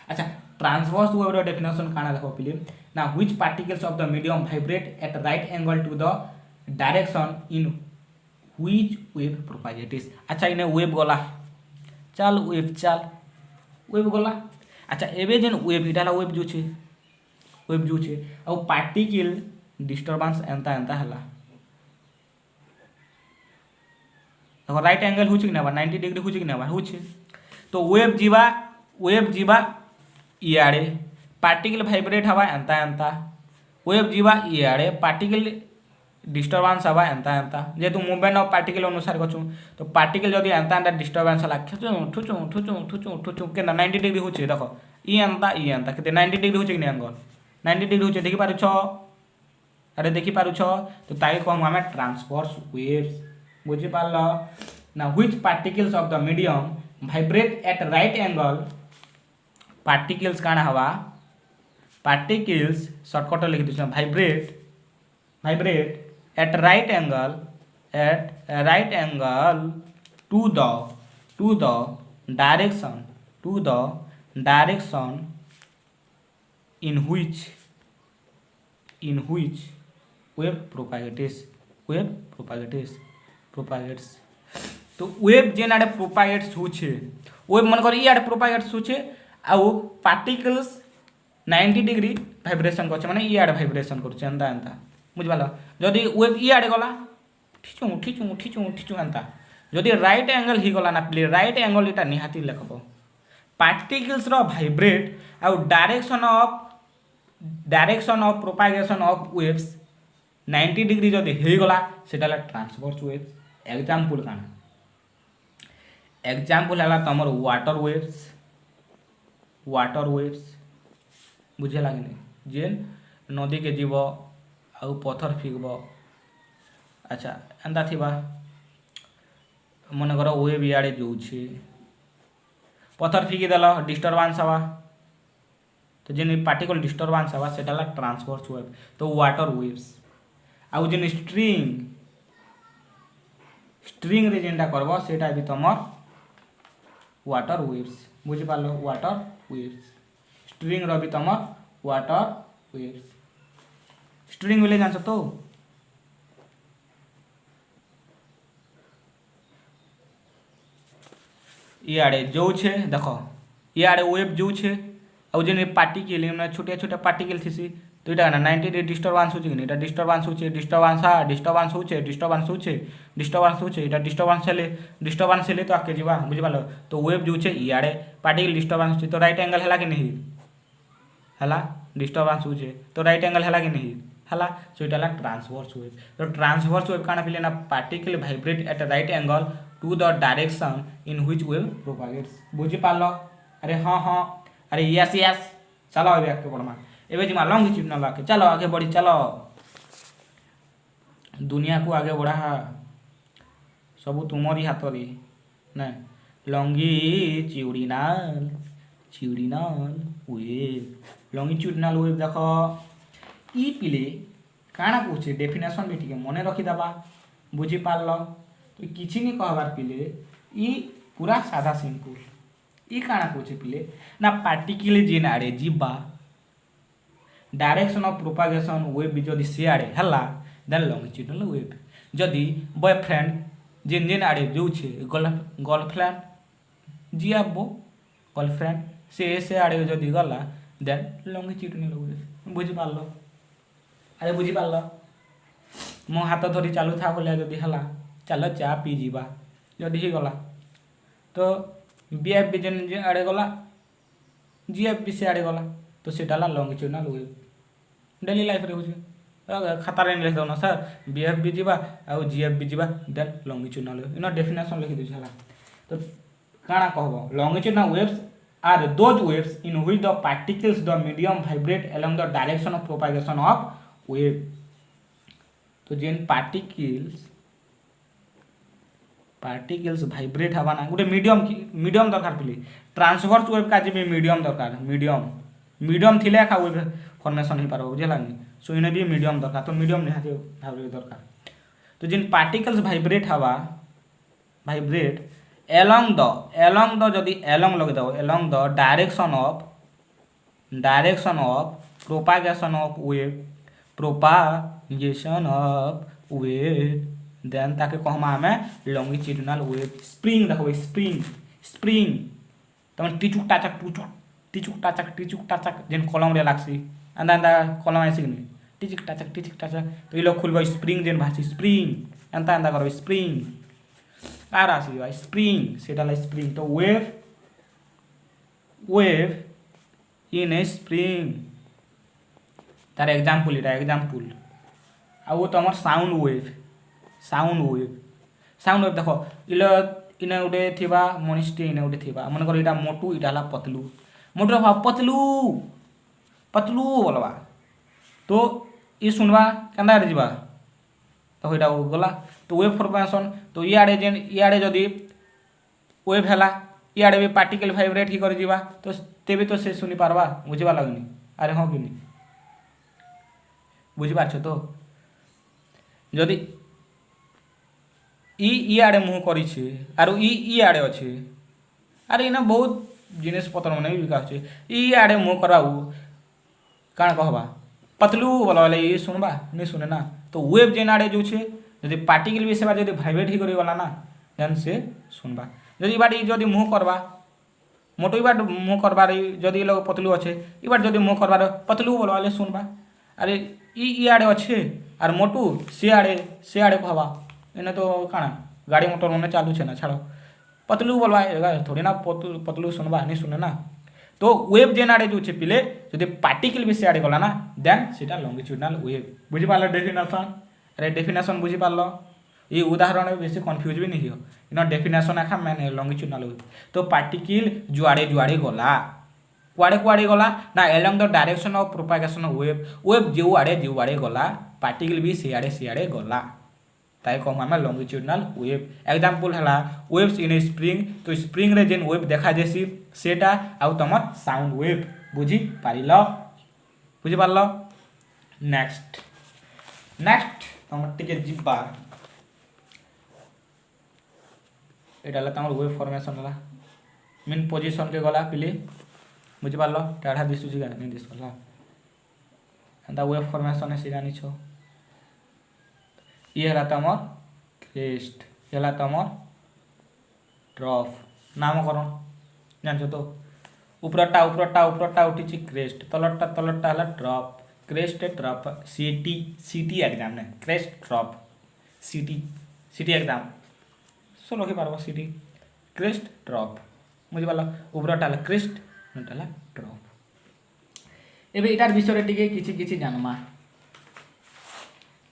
अच्छा ट्रांसवर्स वेव रो डेफिनेशन काना देखो पिले ना which particles of the medium vibrate at right angle to the direction in which wave propagates अच्छा इने वेव गला चल वेव गला अच्छा एबे जेन वेव इटाला वेव जो छे आ पार्टिकल डिस्टर्बेंस एंता हला देखो राइट एंगल होछि कि ना 90 डिग्री होछि कि ना होछि तो वेव जीवा इयाड़े पार्टिकल वाइब्रेट हवा एंता वेव जीवा इयाड़े पार्टिकल डिस्टर्बेंस हवा एंता जेतु मूवमेंट ऑफ पार्टिकल अनुसार गछु तो पार्टिकल जदी एंता डिस्टर्बेंस हला ठुचु के 90 डिग्री होछि देखो ई एंता केते 90 डिग्री होछि कि ना एंगल 90 डिग्री होछि देखि पारुछ अरे देखि पारुछ तो ताई कहम हमें ट्रांसवर्स वेव्स बुझी पारल ना which particles of the medium vibrate at right angle particles काना हवा पार्टिकल्स शॉर्टकट लिख दिस vibrate at right angle to the direction in which wave propagates तो वेव जेन आडे प्रोपागेट्स होछे वेव मन कर ई आडे प्रोपागेट्स होछे आ पार्टिकल्स 90 डिग्री वाइब्रेशन करछे माने ई आडे वाइब्रेशन करछे एंता बुझबाला जदी वेव ई आडे गला ठिचू एंता जदी राइट एंगल ही गला ना प्ले राइट एंगल इटा निहाती लेखबो पार्टिकल्स रो वाइब्रेट आ direction of propagation of waves 90 degree जदी हे गला सेटाला ट्रांसवर्स वेव्स एग्जांपल हला तमर वाटर वेव्स बुझे लागनी जेन नदी के जीव आउ पत्थर फिकब अच्छा एंता थिबा मन कर वेव इयाड़े जोछे पत्थर फिकी देल डिस्टर्बेंस हवा तो जेन पार्टिकल डिस्टर्बेंस हवा सेटाला ट्रांसवर्स वेव तो वाटर वेव्स आउ जेन स्ट्रिंग रे जेनटा करबो सेटा भी तमर वाटर वेव्स बुझि पालो वाटर वेव्स स्ट्रिंग रो भी तमर वाटर वेव्स स्ट्रिंग बोले जान तो इयाड़े जो छे देखो इयाड़े वेव जो छे आ जेन पार्टिकल में छोटे पार्टिकल थिसी तो इटा ना 90 डिग्री डिस्टर्बेंस होछि कि इटा डिस्टर्बेंस होछि डिस्टर्बेंस होछि इटा डिस्टर्बेंस हेले तो आके जीवा बुझि पालो तो वेव जो छे इयाड़े पार्टिकल डिस्टर्बेंस होछि तो राइट एंगल हला कि नहीं हला डिस्टर्बेंस होछि तो राइट एंगल हला कि नहीं हला सो इटा ला ट्रांसवर्स वेव तो ट्रांसवर्स वेव काना पिले ना particle vibrate at right angle to the direction in which wave propagates बुझि पालो अरे हां अरे यस चलो अबे आके पढ़मा एबे जिमा लॉन्गिट्यूडिनल आके चलो आगे बढ़ी चलो दुनिया को आगे बढ़ा सब तुमरी हाथ रे ନା ଲଙ୍ଗିଚ୍ୟୁଡିନାଲ ୱେଭ ଲଙ୍ଗିଚ୍ୟୁଡିନାଲ ୱେଭ ଦେଖ ଇ ପିଲେ କାଣା କହୁଛେ ଡେଫିନେସନ୍ ବି ଟିକେ ମନେ ରଖିଦେବା ବୁଝିପାରିଲ ତ କିଛି ନି କହିବାର ପିଲେ ଇ ପୁରା ସାଧା ସିମ୍ପଲ୍ ଇ କାଣା କହୁଛେ ପିଲେ ନା ପାର୍ଟିକିଲ ଯେନ୍ ଆଡ଼େ ଯିବା डायरेक्शन ऑफ प्रोपागेशन वेव भी जदि सी आड़े है देन लॉन्गिट्यूडिनल वेव जदि बॉयफ्रेंड जेन जेन आड़े जाऊे गर्लफ्रेंड जी बो गर्लफ्रेंड से आड़े जदि गला देन लॉन्गिट्यूडिनल वेव बुझिपार अरे बुझिपार मो हाथ धरी चलू था बोलिया जदि है चल चा पी जावा जदि ही गला तो बीएफ भी जेन आड़े गला जीएफ भी से आड़े गला तो सीटा लॉन्गिट्यूडिनल वेव डेली लाइफ रे होचे खाता रे लिख दउना सर बीएफ भी जीवा आ जीएफ भी जीवा then longitudinal wave in definition लिखि दिछ हला तो काना कहबो longitudinal waves are those waves in which the particles the medium vibrate along the direction of propagation of wave तो जेन पार्टिकल्स वाइब्रेट हवा ना गोटे मीडियम दरकार पिले ट्रांसवर्स वेव का जे मीडियम दरकार मीडियम थिले का वेव फॉर्मेशन हो पार बुझेलानी सो इन भी मीडियम दरकार तो मीडियम निहाती भाव दरकार तो जिन पार्टिकल्स वाइब्रेट हवा वाइब्रेट एलोंग द जदि एलोंग लगे दो along the direction of propagation of wave then ताके कहमा हमें लॉन्गिट्यूडिनल वेव स्प्रिंग देखो स्प्रिंग तमन टिचुक टाचक जेन कलम रे लागसी अंदा कलम आसी कि टिचक टाचक तो ये लोग खुलबो स्प्रिंग जेन भासी स्प्रिंग अंदा करबो स्प्रिंग आर आसी स्प्रिंग सेटा ला स्प्रिंग तो वेव इन ए स्प्रिंग तार एग्जांपल आ वो तमर साउंड वेव देखो इने गोटे थिबा मनिष्टी इने गोटे थिबा मन कर इटा मोटू इटा हला पतलू मोटू भाव पतलू बोलवा तो ये सुनवा केंदा रे जीवा तो इटा गला तो वेव फॉर्मेशन तो इयाड़े जदि वेव हैला इयाड़े भी पार्टिकल वाइब्रेट ही कर जीवा तो तेबे तो से सुनी पारबा बुझिबा लागनी अरे हां कि बुझि पारछ तो जदि इयाड़े मुँह करिछे आरो इयाड़े अच्छे अरे इना बहुत जिनिस पत्र मन भी बिका होचे इयाड़े मुँह कराऊ काण कहबा पतलू बोला वाले ये सुनबा नहीं सुने ना तो वेव जेन आड़े जो छे यदि पार्टिकल भी सेवा यदि वाइब्रेट ही करी गला ना देन से सुनबा यदि बाटी जदि मुँह करबा मोटो इबाट मुँह करबार जदि लोग पतलू अच्छे इबाट जदि मुँह करबार पतलू बोला वाले सुनबा अरे इयाड़े अच्छे आर मोटू से आड़े कहबा इन्हें तो काना गाड़ी मोटर मन चालू छे ना छाड़ो पतलू बोलवा थोड़ी ना पतलू सुनबा नहीं सुने ना तो वेव जेन आड़े जो पिले जदि पार्टिकल भी से आड़े गला ना देन सेटा लॉन्गिट्यूडिनल वेव बुझी पारल डेफिनेशन अरे डेफिनेशन बुझी पारल ये उदाहरण बेसी कंफ्यूज भी नहीं हो इन डेफिनेशन आखा मैंने लॉन्गिट्यूडिनल वेव तो पार्टिकल जुआड़े गला कुआड़े गला ना along the direction of propagation of wave जो आड़े गला पार्टिकल भी से आड़े गला ताई कहूँ आम लॉन्गिट्यूडिनल वेव एग्जांपल है वेव्स इन ए स्प्रिंग तो स्प्रिंग रे जेन वेव देखा जासी सेटा आउ तमर साउंड वेव बुझी पारिल नेक्स्ट तमर टिके जिब्बा एटा ला तमर वेव फॉर्मेशन ला मीन पोजीशन के गला पिले बुझी पारल टाढ़ा दिसुची का नहीं दिसला एंता वेव फॉर्मेशन है सिरानी छो ये है तमर क्रेस्ट ये है तमर ट्रफ नामकरण जान तो ऊपरटा उठी क्रेस्ट तलटा है ट्रफ क्रेस्ट ट्रफ सीटी एग्जाम ने क्रेस्ट ट्रफ सीटी एग्जाम सो रखी पार सीटी क्रेस्ट ट्रफ बुझी पार ऊपरटा है क्रेस्ट है ट्रफ एबे इटार विषय टिके किछि जानमा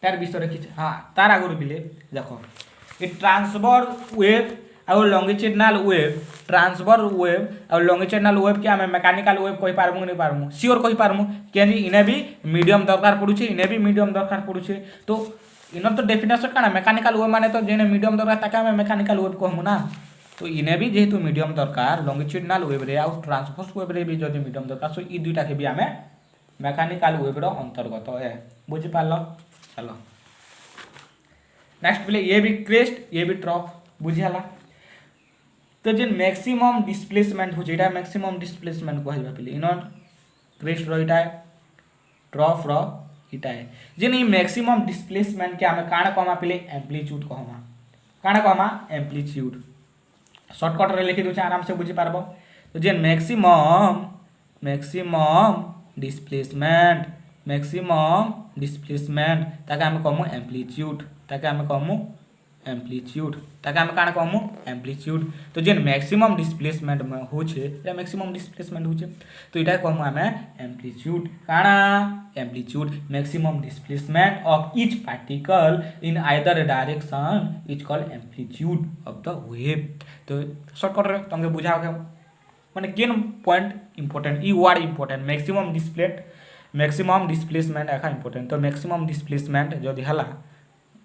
तार विषय किछि हाँ तार आगुरी पिले देख ये ट्रांसफर वेव और लॉन्गिट्यूडिनल वेव और लॉन्गिट्यूडिनल वेव के आम मेकानिकल वेव कहि पारमु नहीं पारमु श्योर कहि पारमु कि इन्हें भी मीडियम दरकार पड़ुछे तो इन तो डेफिनेशन काना मेकानिकल वेव माने तो जेने मीडियम दरकार ताके आम मेकानिकल वेव कहमु ना तो इने भी जेहेतु मीडियम दरकार लॉन्गिट्यूडिनल वेव रे आउ ट्रांसवर्स वेव रे भी जदि मीडियम दरकार सो ई दुईटा के भी आमे मेकानिकल वेव रो अंतर्गत है बुझी पारलो। चलो नेक्स्ट बोले ये भी क्रेस्ट ये भी ट्रफ बुझी हला। तो जे मैक्सिमम डिस्प्लेसमेंट हो जेटा मैक्सिमम डिस्प्लेसमेंट कहबा पले इन क्रेस्ट रो इटा ट्रफ रो इटा है जे नहीं मैक्सिमम डिस्प्लेसमेंट के हमें काना कहमा पले एम्पलीट्यूड कहमा काना कहमा एम्पलीट्यूड शॉर्टकट रे लिखि दोछ आराम से बुझी पारबो। तो जे मैक्सिमम डिस्प्लेसमेंट ताके हम कहमु एम्पलीट्यूड ताके हम काना कहमु एम्पलीट्यूड। तो जे मैक्सिमम डिस्प्लेसमेंट में होछे या मैक्सिमम डिस्प्लेसमेंट होछे तो इटा कहमु हमें एम्पलीट्यूड काना amplitude maximum displacement of each particle in either direction is called amplitude of the wave. तो शॉर्टकट रे तुमके बुझाओ के माने केन पॉइंट इंपोर्टेंट ई वर्ड इंपोर्टेंट मैक्सिमम डिस्प्लेसमेंट एका इंपोर्टेंट। तो मैक्सिमम डिस्प्लेसमेंट जदि हला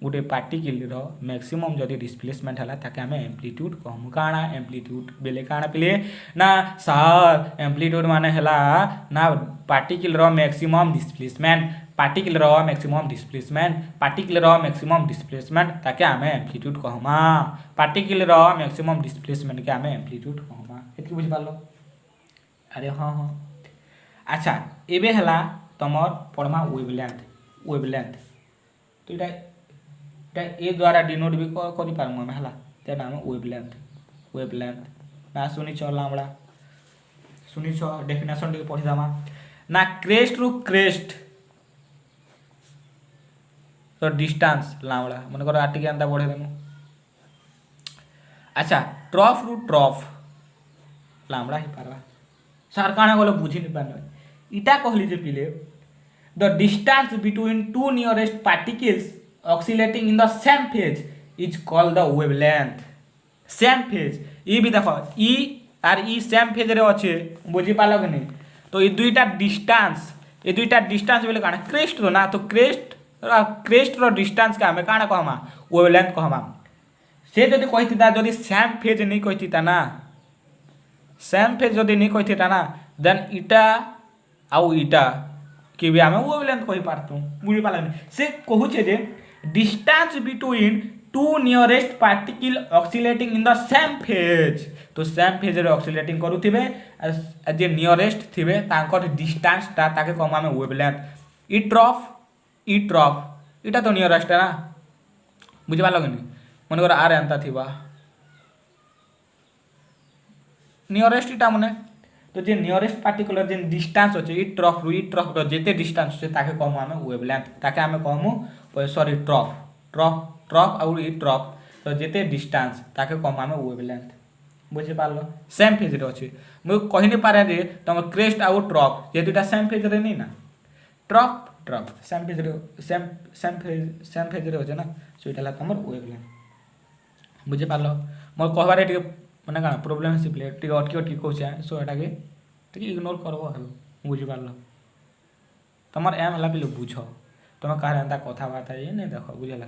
गोटे पार्टिकल रो मैक्सिमम जदि डिस्प्लेसमेंट हला ताके हमें एम्पलीट्यूड कहमु काना एम्पलीट्यूड बेले काना पिले ना सर एम्पलीट्यूड माने हला ना पार्टिकल रो मैक्सिमम डिस्प्लेसमेंट ताके हमें एम्पलीट्यूड कहमा पार्टिकल रो मैक्सिमम डिस्प्लेसमेंट के हमें एम्पलीट्यूड कहमा एति बुझ पालो। अरे हाँ हाँ अच्छा एबे हला तमर परमा वेवलेंथ तो इटा ए द्वारा डिनोट भी करि पारमु हम हला ते नाम वेवलेंथ ना सुनी छ लामड़ा सुनी छ डेफिनेशन टे पढि दामा ना क्रेस्ट रु क्रेस्ट तो डिस्टेंस लामड़ा मन कर आटिके अंता बढ़े देनु। अच्छा ट्रफ रु ट्रफ लामड़ा ही पारवा सर काना गलो बुझी नि पानो इटा कहली जे पिले the distance between two nearest particles oscillating in the same phase is called the wavelength same phase ई भी देखो E R E same phase रे अछि बुझी पालो कि नहीं। तो ई दुईटा डिस्टेंस बेले काना क्रेस्ट रो ना तो क्रेस्ट रो डिस्टेंस का हमें काना कहमा वेवलेंथ कहमा से जदी कहितिता जदी सेम फेज नहीं कहितिता ना सेम फेज जदी नहीं कहितिता ना देन इटा आउ इटा कि भी हमें वेवलेंथ कहि पारतु बुझी पालो नहीं। से कहू छे जे distance between two nearest particle oscillating in the same phase तो सेम फेज रे ऑक्सीलेटिंग करूथिबे जे नियरेस्ट थिबे तांकर डिस्टेंस ता ताके कहमा में वेवलेंथ ई ट्रफ इटा तो नियरेस्ट है ना बुझबा लगनी मन कर आर एंता थिबा नियरेस्ट इटा मने तो जे नियरेस्ट पार्टिकुलर जे डिस्टेंस होचे ई ट्रफ रो जेते डिस्टेंस होचे ताके कहमा में वेवलेंथ ताके हमें कहमु सॉरी ट्रफ और ई ट्रफ तो जेते डिस्टेंस ताके कहमा में वेवलेंथ बुझि पालो सेम फेज रे अछि मु कहि नै पारे जे तम क्रेस्ट आउ ट्रफ ये दुटा सेम फेज रे नै ना ट्रफ सेम फेज रे होचे ना सो इटाला तमर वेवलेंथ बुझि पालो मोर कहबारे टिके माने काना प्रॉब्लम है सिप्ले टिके अटकी कहछे सो एटा के टिके इग्नोर करबो हलो बुझि पालो तमर एम हला पिले बुझो तुम कह एंता कथबार्ता ये नहीं देख बुझेगा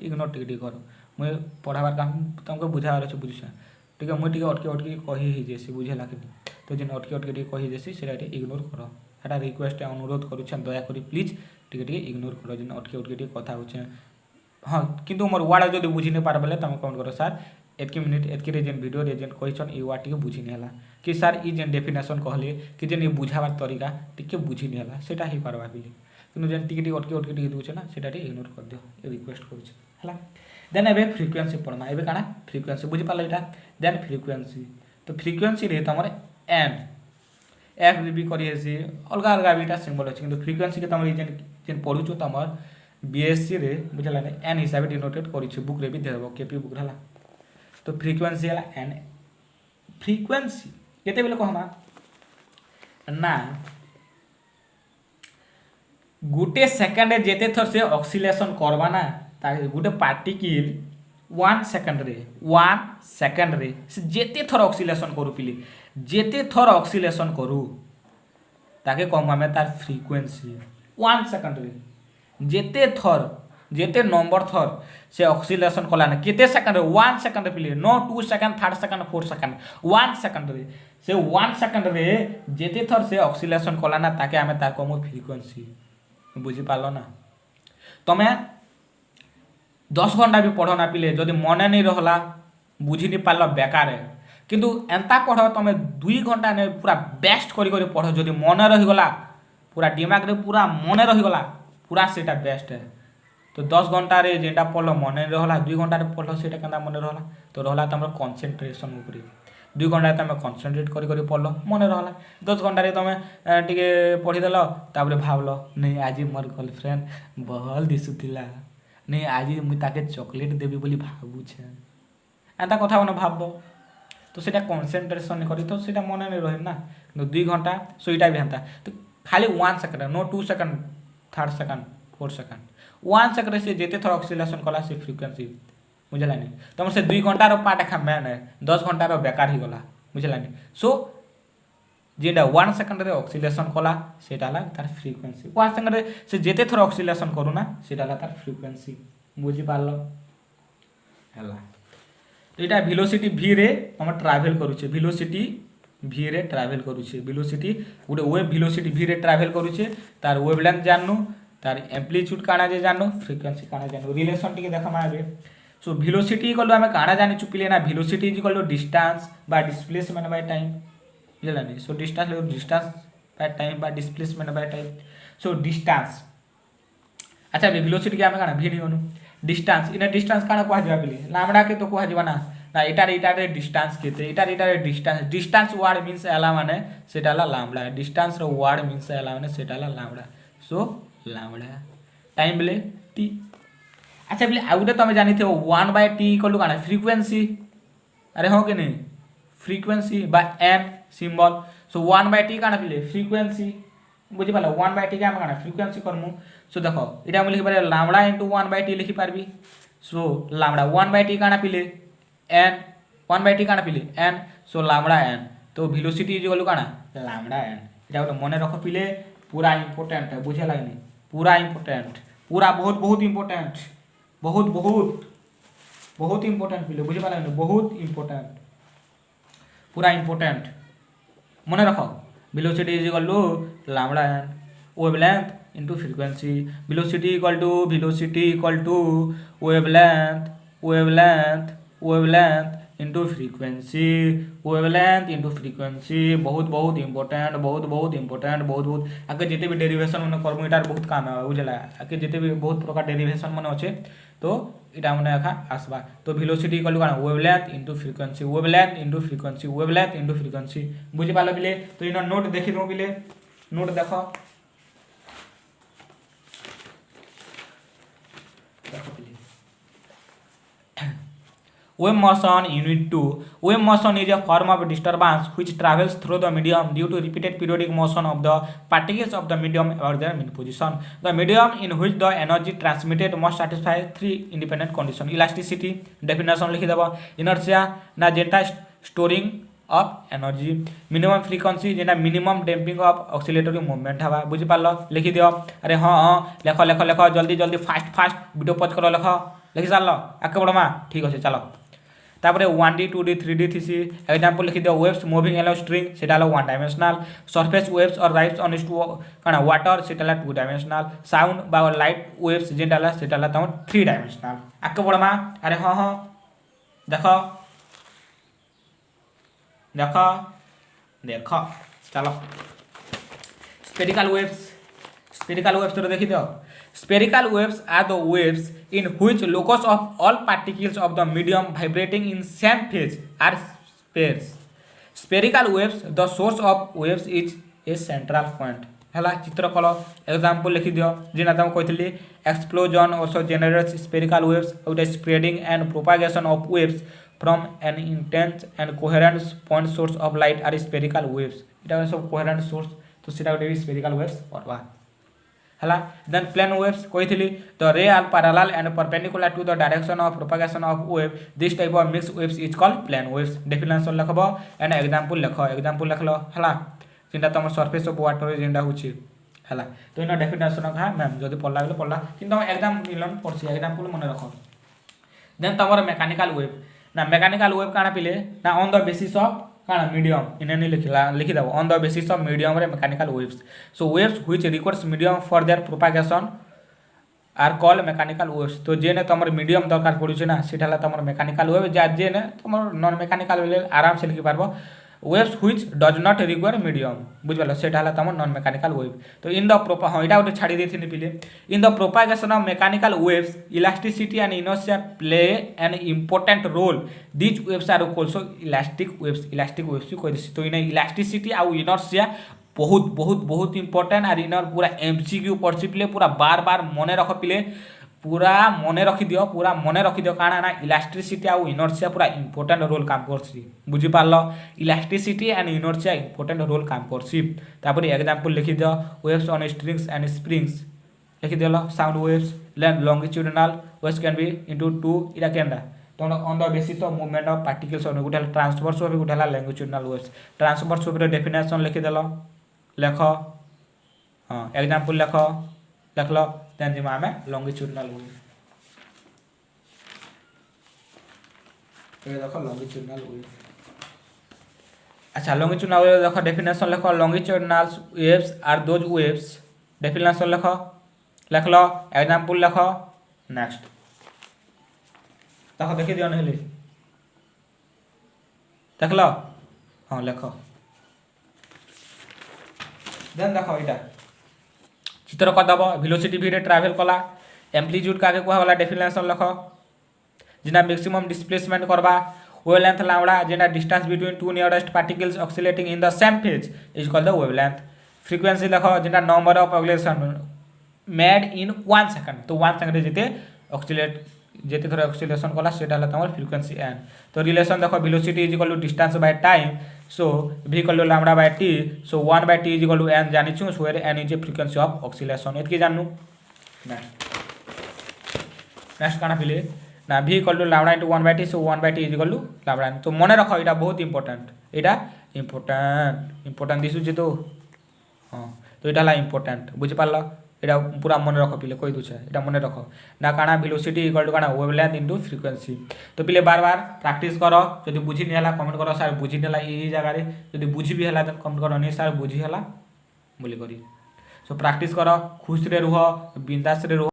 इग्नोर टिके कर मुझे पढ़ाबार काम तुमको बुझावर अच्छे बुझे टे मुझे अटकी कही जेसी बुझेगा कि तो जेन अटकी कही जेसी से इग्नोर कर एटा रिक्वेस्ट अनुरोध करुचे दयाकोरी प्लीज टिके इग्नोर कर जेन अटकी कथा होचे हाँ किंतु मोर वार्ड जब बुझी नहीं पार बेले तुम कमेंट कर सर एतकी मिनिट एतकी जेन वीडियो रे जेन कहछन ई वार्ड टिके बुझी नहीं हला कि सर ई जेन डेफिनेशन कहले कि जेन ई बुझाबार तरीका टिके बुझी नहीं हला सेटा ही पारबा बिली किंतु जेन टिके अटकी दूचे ना सेटा इग्नोर कर दियो ए रिक्वेस्ट करुचे हला। देन एबे फ्रीक्वेंसी पढ़मा एबे काना फ्रीक्वेंसी बुझी पालो इटा देन फ्रीक्वेंसी तो फ्रीक्वेंसी रे तमरे एन एफ भी करिएसी अलग बीटा सिंबल अछि किंतु फ्रीक्वेंसी के तमरे जेन पढुछु तमर बीएससी रे बुझला ने एन हिसाब डिनोटेट करिछु बुक रे भी देबो केपी बुक हला। तो फ्रीक्वेंसी हला एन फ्रीक्वेंसी केते बेले कहमा ना गुटे सेकंड जेते थर से ऑक्सीलेशन करबा ना ताकि गुटे पार्टिकल 1 सेकंड रे से जेते थर ऑक्सीलेशन करू पिले जेते थर ऑक्सीलेशन करू ताके कहमा में तार फ्रीक्वेंसी 1 सेकंड रे जेते थर जेते नंबर थर से ऑक्सीलेशन कला ना केते सेकंड 1 सेकंड पिले नो 2 सेकंड 3 सेकंड 4 सेकंड 1 सेकंड रे से 1 सेकंड रे जेते थर से ऑक्सीलेशन कला ना ताके आमे तार कमु फ्रीक्वेंसी बुझी पालो ना तमे 10 घंटा भी पढ़ो ना पिले जदि मने नहीं रहला बुझी नहीं पाल बेकार है किंतु एंता पढ़ तुम 2 घंटा ने पूरा बेस्ट करी करी पढ़ जदि मन रहीगला पूरा दिमाग रे पूरा मन रहीगला पूरा सेटा बेस्ट है तो 10 घंटा रे जेटा पढ़ल मन रहला 2 घंटा रे पढ़ल सेटा केना मन रहला तो रहला तुम कंसंट्रेशन ऊपर 2 घंटा तुम कंसंट्रेट करी करी पढ़ल मन रहला 10 घंटा रे तुम टिके पढ़ीदेल तापर भावल नहीं आज मोर गर्लफ्रेंड भल दिसुतिला नहीं आज मुई ताके चॉकलेट देबी बोली भाबुछे एंता कथा मन भाबबो तो सेटा कंसंट्रेशन करी तो सेटा मन नहीं रही ना 2 घंटा सो इटा भी हेंता तो खाली 1 सेकंड नो 2 सेकंड 3 सेकंड 4 सेकंड 1 सेकंड से जेते थोड़ा ऑक्सीलेशन कला से फ्रीक्वेंसी बुझला नहीं तुम से 2 घंटा रो पाठ एखा मैन है 10 घंटा रो बेकार ही गला बुझला नहीं सो जेटा 1 सेकंड रे ऑक्सीलेशन कला सेटा ला तार फ्रीक्वेंसी 1 सेकंड रे से जेते थोड़ा ऑक्सीलेशन करू ना सेटा ला तार फ्रीक्वेंसी बुझी पारलो हला तो यहाँ वेलोसिटी v रे हम ट्रावेल करूचे वेलोसिटी v रे ट्रावेल करूचे वेलोसिटी गोटे वेव वेलोसिटी v रे ट्रावेल करूचे तार वेवलेंथ जाननु तार एम्प्लीट्यूड काना जे जाननु फ्रीक्वेंसी काना जाननु रिलेशन टिके देखा माबे सो वेलोसिटी इक्वल आमे काना जानि चुपिले ना velocity is equal to distance by displacement by time बुझला नहीं so distance by time by displacement by time so distance अच्छा वेलोसिटी के आमे काना v नहीं होनु डिस्टेंस इन डिस्टेंस काना कहवा जाबा बिले लैम्डा के तो कहवा जाबा ना ना इटारे डिस्टेंस केते इटारे डिस्टेंस वर्ड मींस एला माने सेटाला लैम्डा डिस्टेंस रो वर्ड मींस एला माने सेटाला लैम्डा सो लैम्डा टाइम बिले t अच्छा बिले आउटे तमे जानि थे 1/t इक्वल टू काना फ्रीक्वेंसी अरे हो के नहीं frequency by n symbol so 1/t काना बिले फ्रीक्वेंसी बुझी पाला 1/t के हम काना फ्रीक्वेंसी करमु सो देखो इटा हम लिखि पारे लैम्डा * 1/t लिखि पारबी सो लैम्डा 1/t काना पिले n 1/t काना पिले n सो लैम्डा n तो वेलोसिटी इज इक्वल टू काना लैम्डा n इटा गोटे मने रखो पिले पूरा इंपोर्टेंट है बुझे लागनी पूरा इंपोर्टेंट पूरा बहुत बहुत इंपोर्टेंट बहुत बहुत बहुत इंपोर्टेंट पिले बुझे पाला बहुत इंपोर्टेंट पूरा इंपोर्टेंट मने रखो velocity is equal to lambda n wavelength into frequency velocity equal to wavelength into frequency wavelength into frequency बहुत बहुत इंपोर्टेंट बहुत आगे जिते भी डेरिवेशन मन करमु इटार बहुत काम है बुझला आगे जिते भी बहुत प्रकार डेरिवेशन मन अच्छे तो इटा मन आखा आसबा तो वेलोसिटी इक्वल टू काना wavelength into frequency बुझी पालो बिले तो इन नोट देखि दो बिले नोट देखो wave motion unit 2 wave motion is a form of disturbance which travels through the medium due to repeated periodic motion of the particles of the medium about their mean position the medium in which the energy transmitted must satisfy three independent conditions elasticity definition लिखि देबो inertia ना जेटा storing of energy minimum frequency Jena minimum damping of oscillatory movement हवा बुझि पालो लिखि दियो अरे हां लेखो जल्दी फास्ट वीडियो पॉज करो लिखि सारलो आके बडमा ठीक अछि चलो तापरे 1D 2D 3D thesis example लिखि दियो वेव्स मूविंग अलोंग स्ट्रिंग सेटाला 1 डायमेंशनल सरफेस वेव्स और राइट्स ऑन टू काना वाटर सेटाला 2 डायमेंशनल साउंड बा लाइट वेव्स जेटाला सेटाला त 3 डायमेंशनल आके बडमा अरे हां देखो चलो स्फेरिकल वेव्स तो देखि दियो spherical waves are the waves in which locus of all particles of the medium vibrating in same phase are spares spherical waves the source of waves is a central point हला चित्र कलो example लिखि दियो जिना तम कहथली explosion also generates spherical waves with a spreading and propagation of waves from an intense and coherent point source of light are spherical waves इटा सब coherent source तो सेटा गोटे spherical waves परवा हला देन प्लेन वेव्स कहथली the रे are parallel and perpendicular to the direction of propagation of wave this type of mix waves is called plane waves definition लिखबो एंड एग्जांपल लिखलो हला जेंटा तम सरफेस ऑफ वाटर जेंटा होची है। तो इन डेफिनेशन कहा मैम जब पढ़ला बेले पढ़ला कि एग्जाम मिलन पढ़सी एग्जाम्पल मन रख। देन तुम मेकानिकल वेव ना मेकानिकल वेव काଣା पिले ना ऑन द बेसिस ऑफ काଣା मीडियम इन्हें लिखिदेव on the basis of medium रे mechanical waves. So waves which requires medium for their propagation are called mechanical waves. तो जेने तुम मीडियम दरकार पड़ुछि ना सेटा तुम मेकानिकल वेव जेने तुम नॉन मेकानिकल बेले आराम से लिखि पारबो waves which does not require medium बुझिपाल सेटा तुम नॉन मेकानिकल वेव। तो इन द प्रोपा हाँ यहाँ गोटे छाड़ी देथिनि पिले in the propagation of mechanical waves elasticity and inertia play an important role these waves are also elastic waves भी कह देसी। तो इन इलास्टिसिटी आउ इनर्शिया बहुत बहुत बहुत इंपोर्टेंट आर इनर पूरा एमसीक्यू पढ़सी पिले पूरा बार बार मने रख पिले पूरा मने रखिदियो काଣା ना इलास्टिसिटी आउ इनर्शिया पूरा इंपोर्टेंट रोल काम करसी बुझिपाल। Elasticity and inertia important role काम करसी। तापर एग्जांपल लिखि दियो waves on strings and springs लिखि दियो sound waves longitudinal waves can be into two इरा केनडा तो on the basis of movement of particles on गोटे ट्रांसवर्स वेव गोटे longitudinal waves. Transverse wave definition लिखि देलो लेख हाँ एग्जांपल लिखल देन जिमा आमे लॉन्गिट्यूडिनल वेव ये देखो लॉन्गिट्यूडिनल वेव। अच्छा लॉन्गिट्यूडिनल वेव देखो डेफिनेशन लिख longitudinal waves are those waves definition लिखल एग्जांपल लिख नेक्स्ट देखो देखि दियो नहले देखल हाँ लिख देन देखो इटा चित्र करदेव वेलोसिटी भी ट्रावेल कला एम्प्लीट्यूड का कहला डेफिनेशन लिख जिना मैक्सिमम डिस्प्लेसमेंट करवा वेवलेंथ लैम्बडा जेना distance between two nearest particles oscillating in the same phase is called the wavelength. Frequency लिख जेना number of oscillation made in 1 second. तो 1 सेकंड जेते ऑक्सीलेट जेते थोड़ा ऑक्सीलेशन कला सेटा हला तमर फ्रीक्वेंसी एन। तो रिलेशन देखो velocity is equal to distance by time so v equal to lambda by t so 1 by t is equal to n जानि छु so n is a frequency of oscillation एतकी जाननु। Next काना पिले ना v equal to lambda into 1 by t so 1 by t is equal to lambda. तो मने रखो एटा बहुत इंपोर्टेंट एटा इंपोर्टेंट दिसु जे तो हां तो एटा ला इंपोर्टेंट बुझि पारला एटा पूरा मन रख पिले कहि दुछे एटा मन रख ना काना वेलोसिटी इक्वल टू काना वेवलेंथ इनटू फ्रीक्वेंसी। तो पिले बार बार प्रैक्टिस करो जदि बुझी नि हला कमेंट करो सर बुझी नेला ई जगह रे जदि बुझी भी हला त कमेंट करो नि सर बुझी हला बोली करी। सो प्रैक्टिस करो खुश रे रुह बिंदास रे रुह।